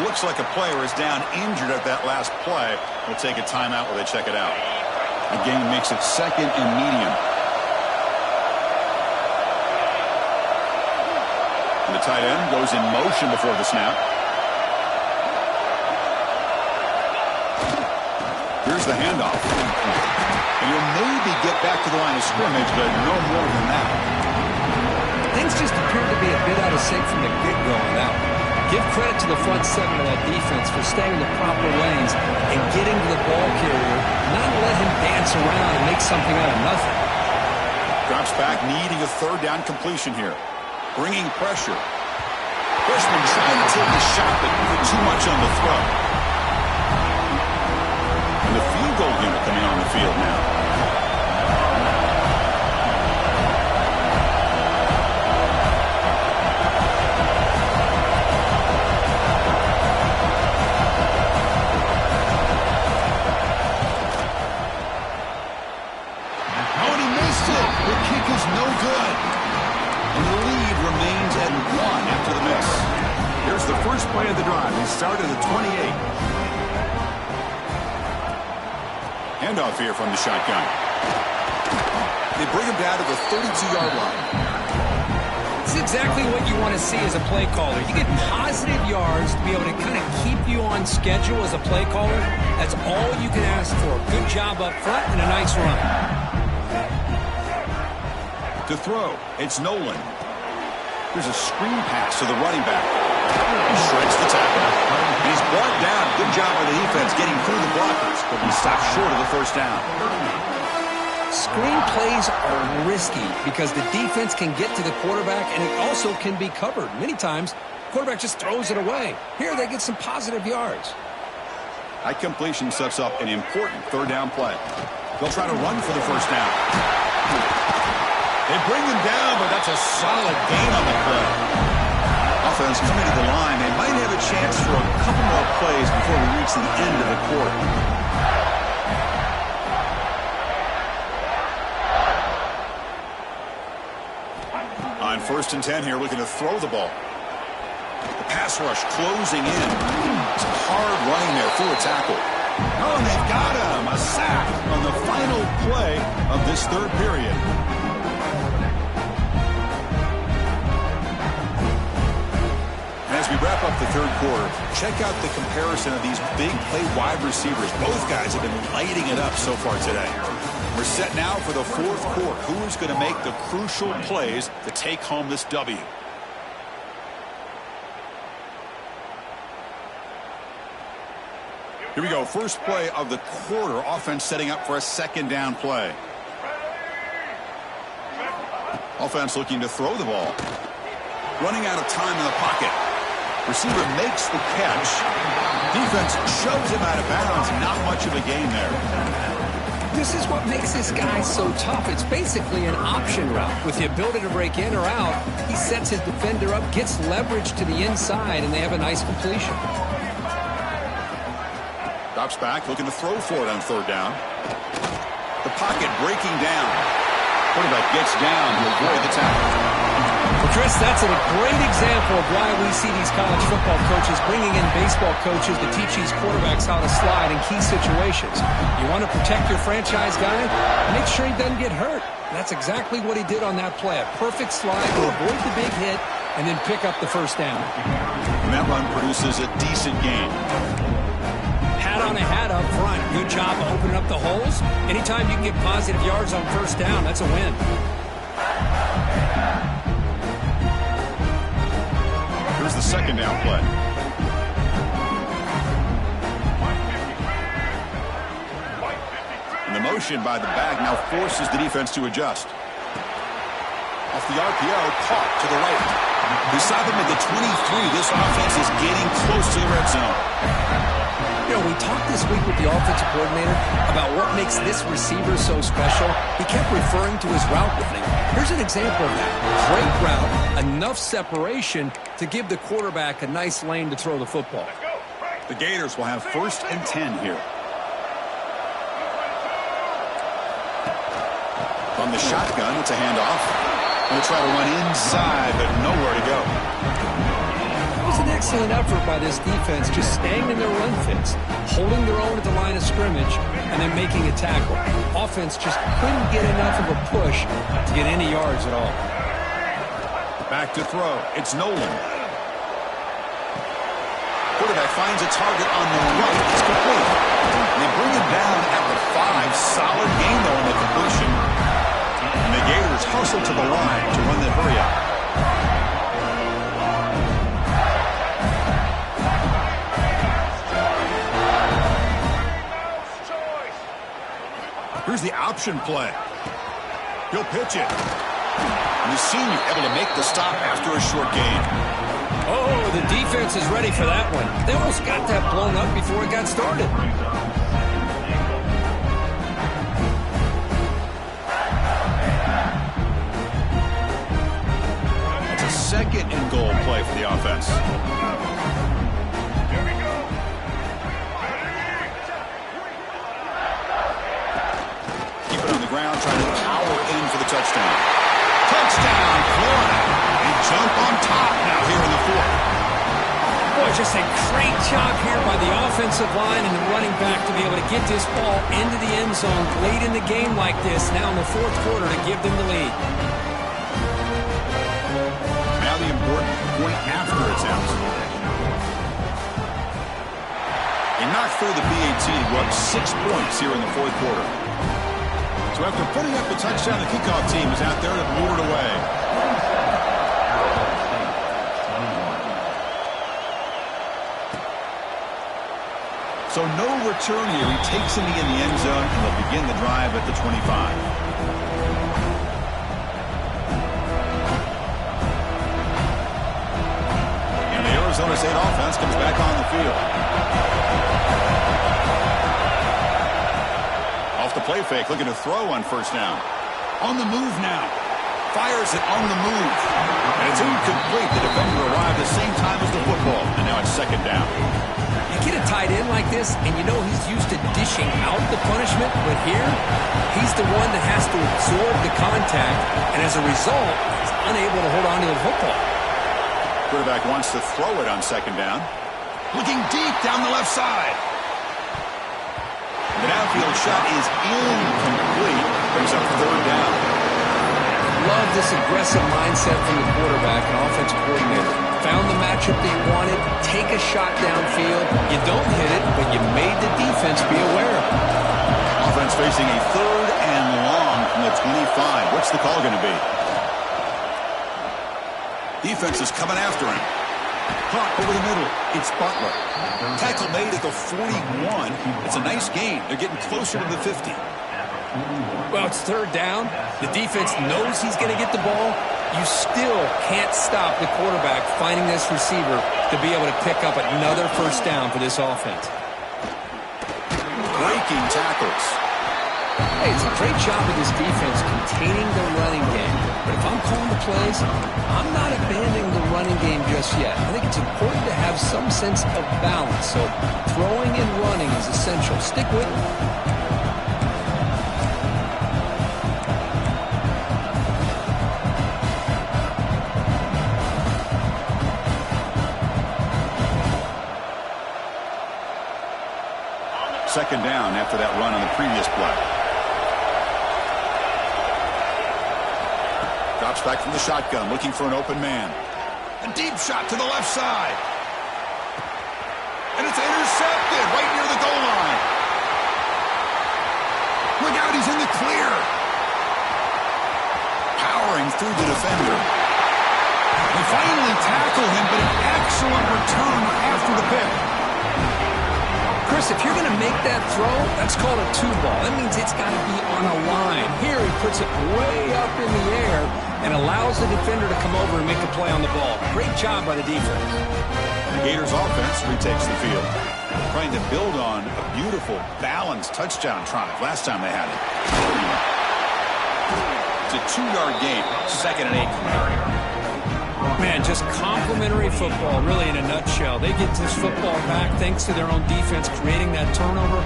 Looks like a player is down injured at that last play. We'll take a timeout while they check it out. The game makes it second and medium. And the tight end goes in motion before the snap. Here's the handoff. And you'll maybe get back to the line of scrimmage, but no more than that. Things just appear to be a bit out of sync from the get-go on that one. Give credit to the front seven of that defense for staying in the proper lanes and getting to the ball carrier, not let him dance around and make something out of nothing. Drops back, needing a third down completion here. Bringing pressure. Freshman trying to take the shot, but put too much on the throw. And the field goal unit coming on the field now. Oh, and he missed it. The kick is no good. And the lead remains at 1 after the miss. Here's the first play of the drive. They start at the 28. Handoff here from the shotgun. They bring him down to the 32-yard line. This is exactly what you want to see as a play caller. You get positive yards to be able to kind of keep you on schedule as a play caller. That's all you can ask for. Good job up front and a nice run. To throw, it's Nolan. There's a screen pass to the running back. He shreds the tackle. And he's brought down. Good job by the defense getting through the blockers, but he stops short of the first down. Screen plays are risky because the defense can get to the quarterback and it also can be covered. Many times, the quarterback just throws it away. Here, they get some positive yards. That completion sets up an important third down play. They'll try to run for the first down. They bring him down, but that's a solid gain on the play. Offense coming to the line. They might have a chance for a couple more plays before we reach the end of the quarter. On 1st and 10 here, looking to throw the ball. The pass rush closing in. Some hard running there through a tackle. Oh, and they've got him. A sack on the final play of this third period. As we wrap up the third quarter, check out the comparison of these big play wide receivers. Both guys have been lighting it up so far today. We're set now for the fourth quarter. Who is going to make the crucial plays to take home this W? Here we go. First play of the quarter. Offense setting up for a second down play. Offense looking to throw the ball. Running out of time in the pocket. Receiver makes the catch. Defense shoves him out of bounds. Not much of a gain there. This is what makes this guy so tough. It's basically an option route. With the ability to break in or out, he sets his defender up, gets leverage to the inside, and they have a nice completion. Drops back, looking to throw for it on third down. The pocket breaking down. Quarterback gets down to avoid the tackle. Well, Chris, that's a great example of why we see these college football coaches bringing in baseball coaches to teach these quarterbacks how to slide in key situations. You want to protect your franchise guy? Make sure he doesn't get hurt. That's exactly what he did on that play. A perfect slide to avoid the big hit and then pick up the first down. And that run produces a decent gain. Hat on a hat up front. Good job opening up the holes. Anytime you can get positive yards on first down, that's a win. Here's the second down play. And the motion by the back now forces the defense to adjust. Off the RPO, caught to the right. Beside them at the 23, this offense is getting close to the red zone. You know, we talked this week with the offensive coordinator about what makes this receiver so special. He kept referring to his route running. Here's an example of that. Great route, enough separation to give the quarterback a nice lane to throw the football. The Gators will have 1st and 10 here. From the shotgun, it's a handoff. They'll try to run inside, but nowhere to go. It was an excellent effort by this defense, just staying in their run fits, holding their own at the line of scrimmage, and then making a tackle. Offense just couldn't get enough of a push to get any yards at all. Back to throw. It's Nolan. Quarterback finds a target on the right. It's complete. They bring him down at the 5. Solid gain, though, on the completion. And the Gators hustle to the line to run the hurry up. Here's the option play. He'll pitch it. And the senior able to make the stop after a short gain. Oh, the defense is ready for that one. They almost got that blown up before it got started. It's a 2nd and goal play for the offense. Keep it on the ground, trying to power in for the touchdown. Touchdown, Florida. They jump on top now here in the 4th. Boy, just a great job here by the offensive line and the running back to be able to get this ball into the end zone late in the game like this, now in the 4th quarter, to give them the lead. Now the important point after it's out. He knocked through the PAT to go up 6 points here in the 4th quarter. So after putting up the touchdown, the kickoff team is out there to move it away. So no return here. He takes him in the end zone, and they'll begin the drive at the 25. And the Arizona State offense comes back on the field. Off the play fake, looking to throw on first down. On the move now. Fires it on the move. And it's incomplete. The defender arrived at the same time as the football. And now it's 2nd down. You get a tight end like this, and you know he's used to dishing out the punishment, but here, he's the one that has to absorb the contact, and as a result, he's unable to hold on to the football. Quarterback wants to throw it on 2nd down. Looking deep down the left side. The downfield shot is incomplete. Brings up 3rd down. Love this aggressive mindset from the quarterback and offensive coordinator. Found the matchup that you wanted, take a shot downfield. You don't hit it, but you made the defense be aware of it. Offense facing a 3rd and long from the 25. What's the call going to be? Defense is coming after him. Caught over the middle. It's Butler. Tackle made at the 41. It's a nice gain. They're getting closer to the 50. Well, it's 3rd down. The defense knows he's going to get the ball. You still can't stop the quarterback finding this receiver to be able to pick up another first down for this offense. Breaking tackles. Hey, it's a great job of this defense containing the running game. But if I'm calling the plays, I'm not abandoning the running game just yet. I think it's important to have some sense of balance. So throwing and running is essential. Stick with it. Second down after that run on the previous play. Drops back from the shotgun, looking for an open man. A deep shot to the left side. And it's intercepted right near the goal line. Look out, he's in the clear. Powering through the defender. They finally tackle him, but an excellent return after the pick. Chris, if you're going to make that throw, that's called a two ball. That means it's got to be on a line. Here he puts it way up in the air and allows the defender to come over and make a play on the ball. Great job by the defense. The Gators offense retakes the field, trying to build on a beautiful, balanced touchdown drive last time they had it. It's a 2-yard gain, 2nd and 8. Man, just complimentary football, really, in a nutshell. They get this football back thanks to their own defense, creating that turnover,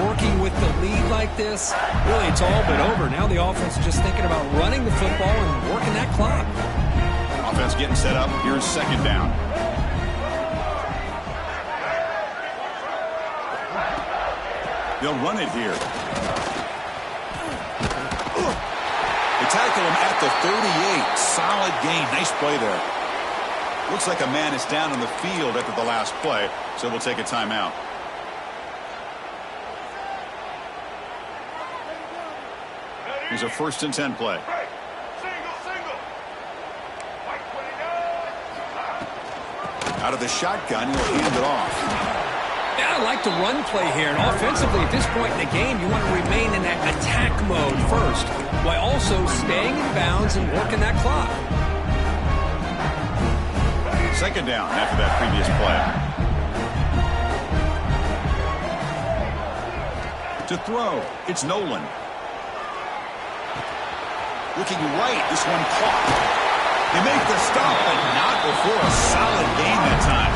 working with the lead like this. Really, it's all but over. Now the offense is just thinking about running the football and working that clock. Offense getting set up. Here's 2nd down. They'll run it here. They tackle him at the 38. Solid gain. Nice play there. Looks like a man is down on the field after the last play, so we'll take a timeout. Here's a 1st and 10 play. Out of the shotgun, he'll hand it off. Yeah, I like the run play here. And offensively, at this point in the game, you want to remain in that attack mode first, while also staying in bounds and working that clock. 2nd down after that previous play. To throw, it's Nolan. Looking right, this one caught. They make the stop, but not before a solid gain that time.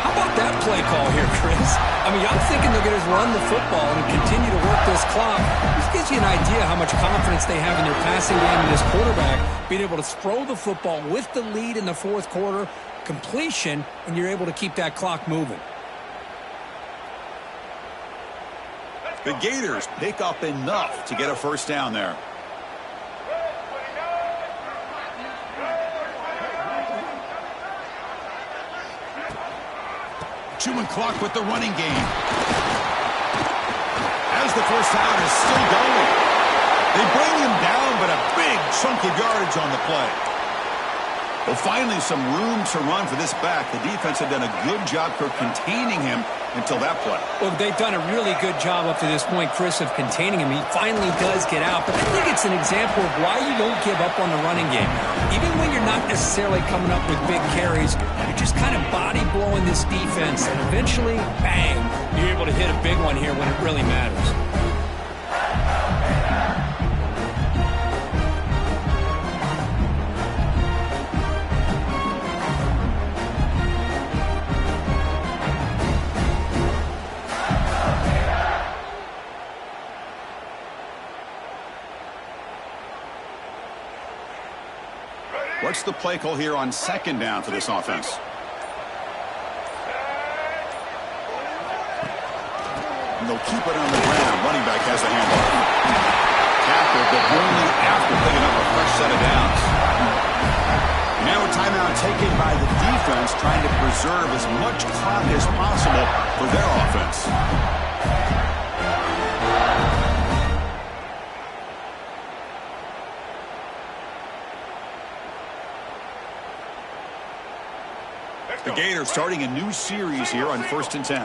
How about that play call here, Chris? I mean, I'm thinking they're going to run the football and continue to work this clock. This gives you an idea how much confidence they have in their passing game and this quarterback being able to throw the football with the lead in the 4th quarter, completion, and you're able to keep that clock moving. The Gators pick up enough to get a 1st down there. Chewing clock with the running game. As the 1st down is still going. They bring him down, but a big chunk of yardage on the play. Well, finally some room to run for this back. The defense had done a good job for containing him until that play. Well, they've done a really good job up to this point, Chris, of containing him. He finally does get out, but I think it's an example of why you don't give up on the running game. Even when you're not necessarily coming up with big carries, you're just kind of body blowing this defense, and eventually, bang, you're able to hit a big one here when it really matters. What's the play call here on 2nd down for this offense? And they'll keep it on the ground. Running back has the handoff. Tackled, but only after picking up a fresh set of downs. Now a timeout taken by the defense, trying to preserve as much clock as possible for their offense. The Gators starting a new series here on 1st and 10.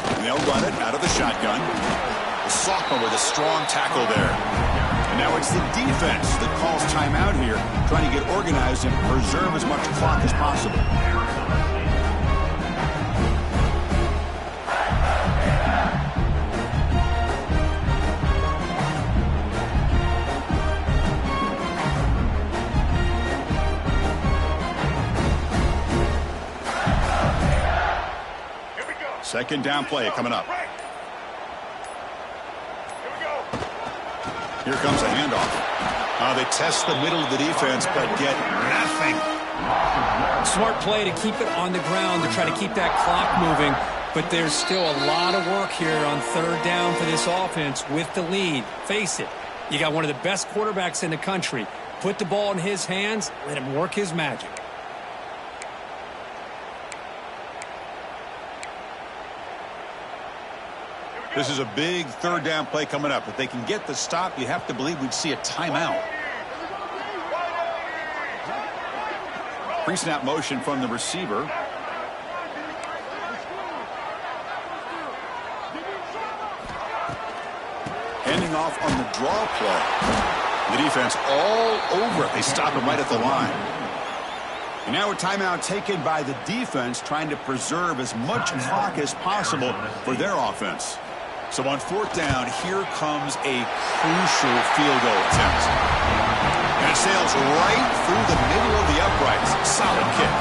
And they'll run it out of the shotgun. The sophomore with a strong tackle there. And now it's the defense that calls timeout here, trying to get organized and preserve as much clock as possible. Second down play coming up. Here comes a handoff. They test the middle of the defense, but get nothing. Smart play to keep it on the ground to try to keep that clock moving. But there's still a lot of work here on third down for this offense with the lead. Face it, you got one of the best quarterbacks in the country. Put the ball in his hands, let him work his magic. This is a big third down play coming up. If they can get the stop, you have to believe we'd see a timeout. Pre-snap motion from the receiver. Handing off on the draw play. The defense all over it. They stop him right at the line. And now a timeout taken by the defense, trying to preserve as much clock as possible for their offense. So on fourth down, here comes a crucial field goal attempt. And it sails right through the middle of the uprights. Solid kick.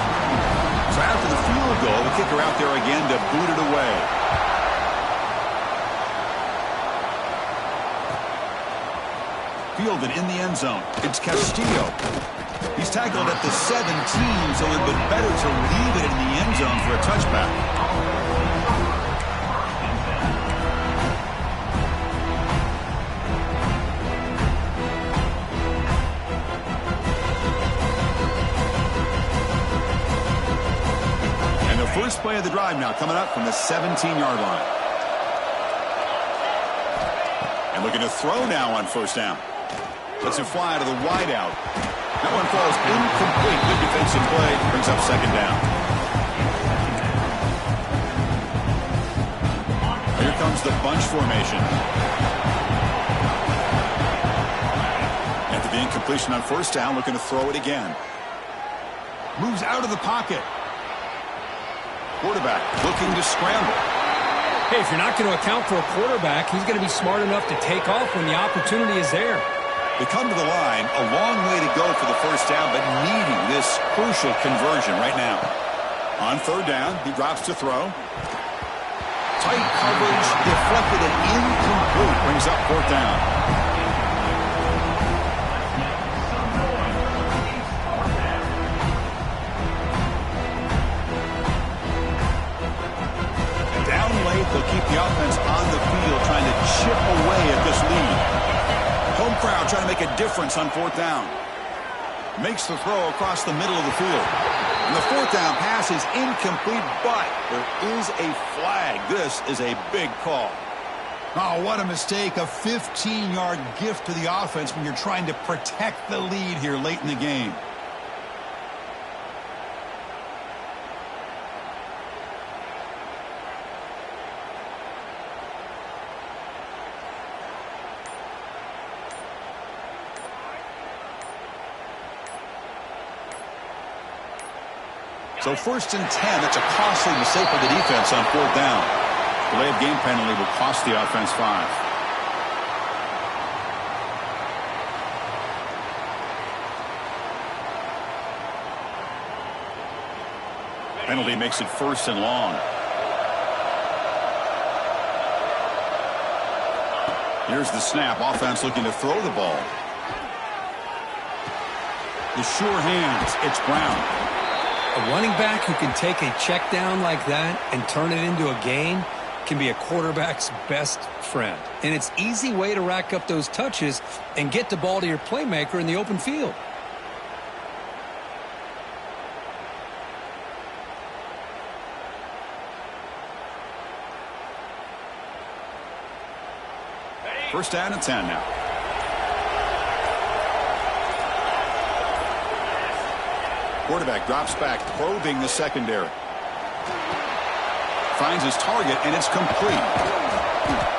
So after the field goal, the kicker out there again to boot it away. Fielded in the end zone. It's Castillo. He's tackled at the 17, so it would have been better to leave it in the end zone for a touchback. And the first play of the drive now coming up from the 17-yard line. And looking to throw now on first down. Lets it fly to the wideout. That one falls incomplete. Good defensive play. Brings up second down. Here comes the bunch formation. After the incompletion on first down, looking to throw it again. Moves out of the pocket. Quarterback looking to scramble. Hey, if you're not going to account for a quarterback, he's going to be smart enough to take off when the opportunity is there. They come to the line, a long way to go for the first down, but needing this crucial conversion right now. On third down, he drops to throw. Tight coverage, deflected and incomplete, brings up fourth down. Down late, they'll keep the offense on the field, trying to chip away at this lead. Home crowd trying to make a difference on fourth down. Makes the throw across the middle of the field. And the fourth down pass is incomplete, but there is a flag. This is a big call. Oh, what a mistake. A 15-yard gift to the offense when you're trying to protect the lead here late in the game. So first and 10, that's a costly mistake for the defense on fourth down. Delay of game penalty will cost the offense 5. Penalty makes it first and long. Here's the snap. Offense looking to throw the ball. The sure hands. It's Brown. A running back who can take a check down like that and turn it into a gain can be a quarterback's best friend. And it's an easy way to rack up those touches and get the ball to your playmaker in the open field. First down and 10 now. Quarterback drops back, probing the secondary. Finds his target, and it's complete.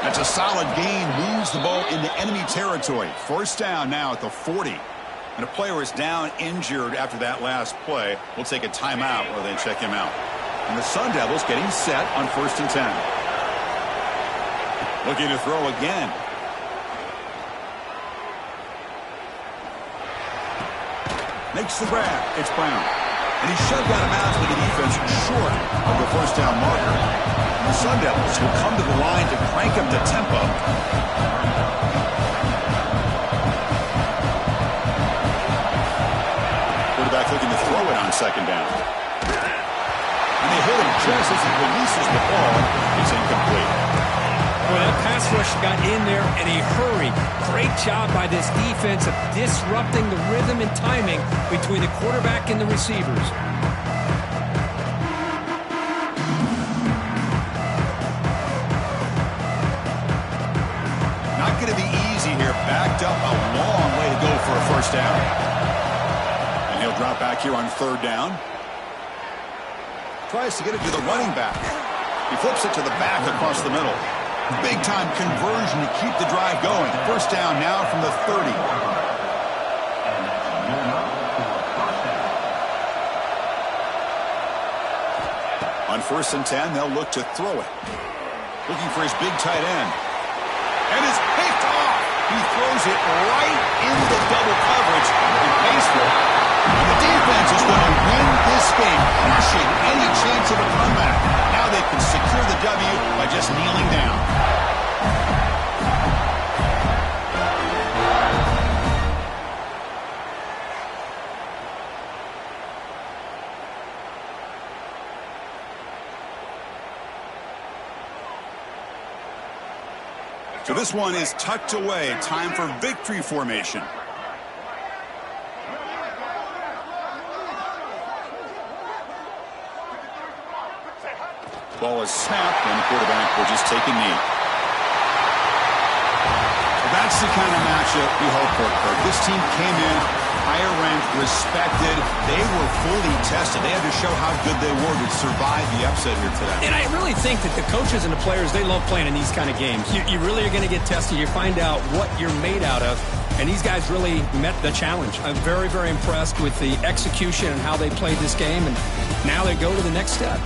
That's a solid gain. Moves the ball into enemy territory. First down now at the 40. And a player is down injured after that last play. We'll take a timeout while they check him out. And the Sun Devils getting set on first and 10. Looking to throw again. Makes the grab. It's Brown. And he's shoved out of bounds with the defense short of the first down marker. And the Sun Devils will come to the line to crank up the tempo. Quarterback looking to throw it on second down. And they hit hit him just as he releases the ball. It's incomplete. Boy, that pass rush got in there in a hurry. Great job by this defense of disrupting the rhythm and timing between the quarterback and the receivers. Not going to be easy here. Backed up a long way to go for a first down. And he'll drop back here on third down. Tries to get it to the running back. He flips it to the back across the middle. Big-time conversion to keep the drive going. First down now from the 30. On 1st and 10, they'll look to throw it. Looking for his big tight end. And it's picked off. He throws it right into double coverage and pays for it. And the defense is going to win this game, crushing any chance of a comeback. Now they can secure the W by just kneeling down. So this one is tucked away. Time for victory formation. Ball is snapped, and the quarterback will just take a knee. So that's the kind of matchup we hope for, Kirk. This team came in higher ranked, respected. They were fully tested. They had to show how good they were to survive the upset here today. And I really think that the coaches and the players, they love playing in these kind of games. You really are going to get tested. You find out what you're made out of. And these guys really met the challenge. I'm very, very impressed with the execution and how they played this game. And now they go to the next step.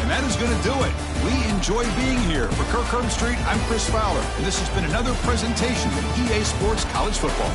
And that is going to do it. We enjoy being here. For Kirk Herbstreit, I'm Chris Fowler. And this has been another presentation of EA Sports College Football.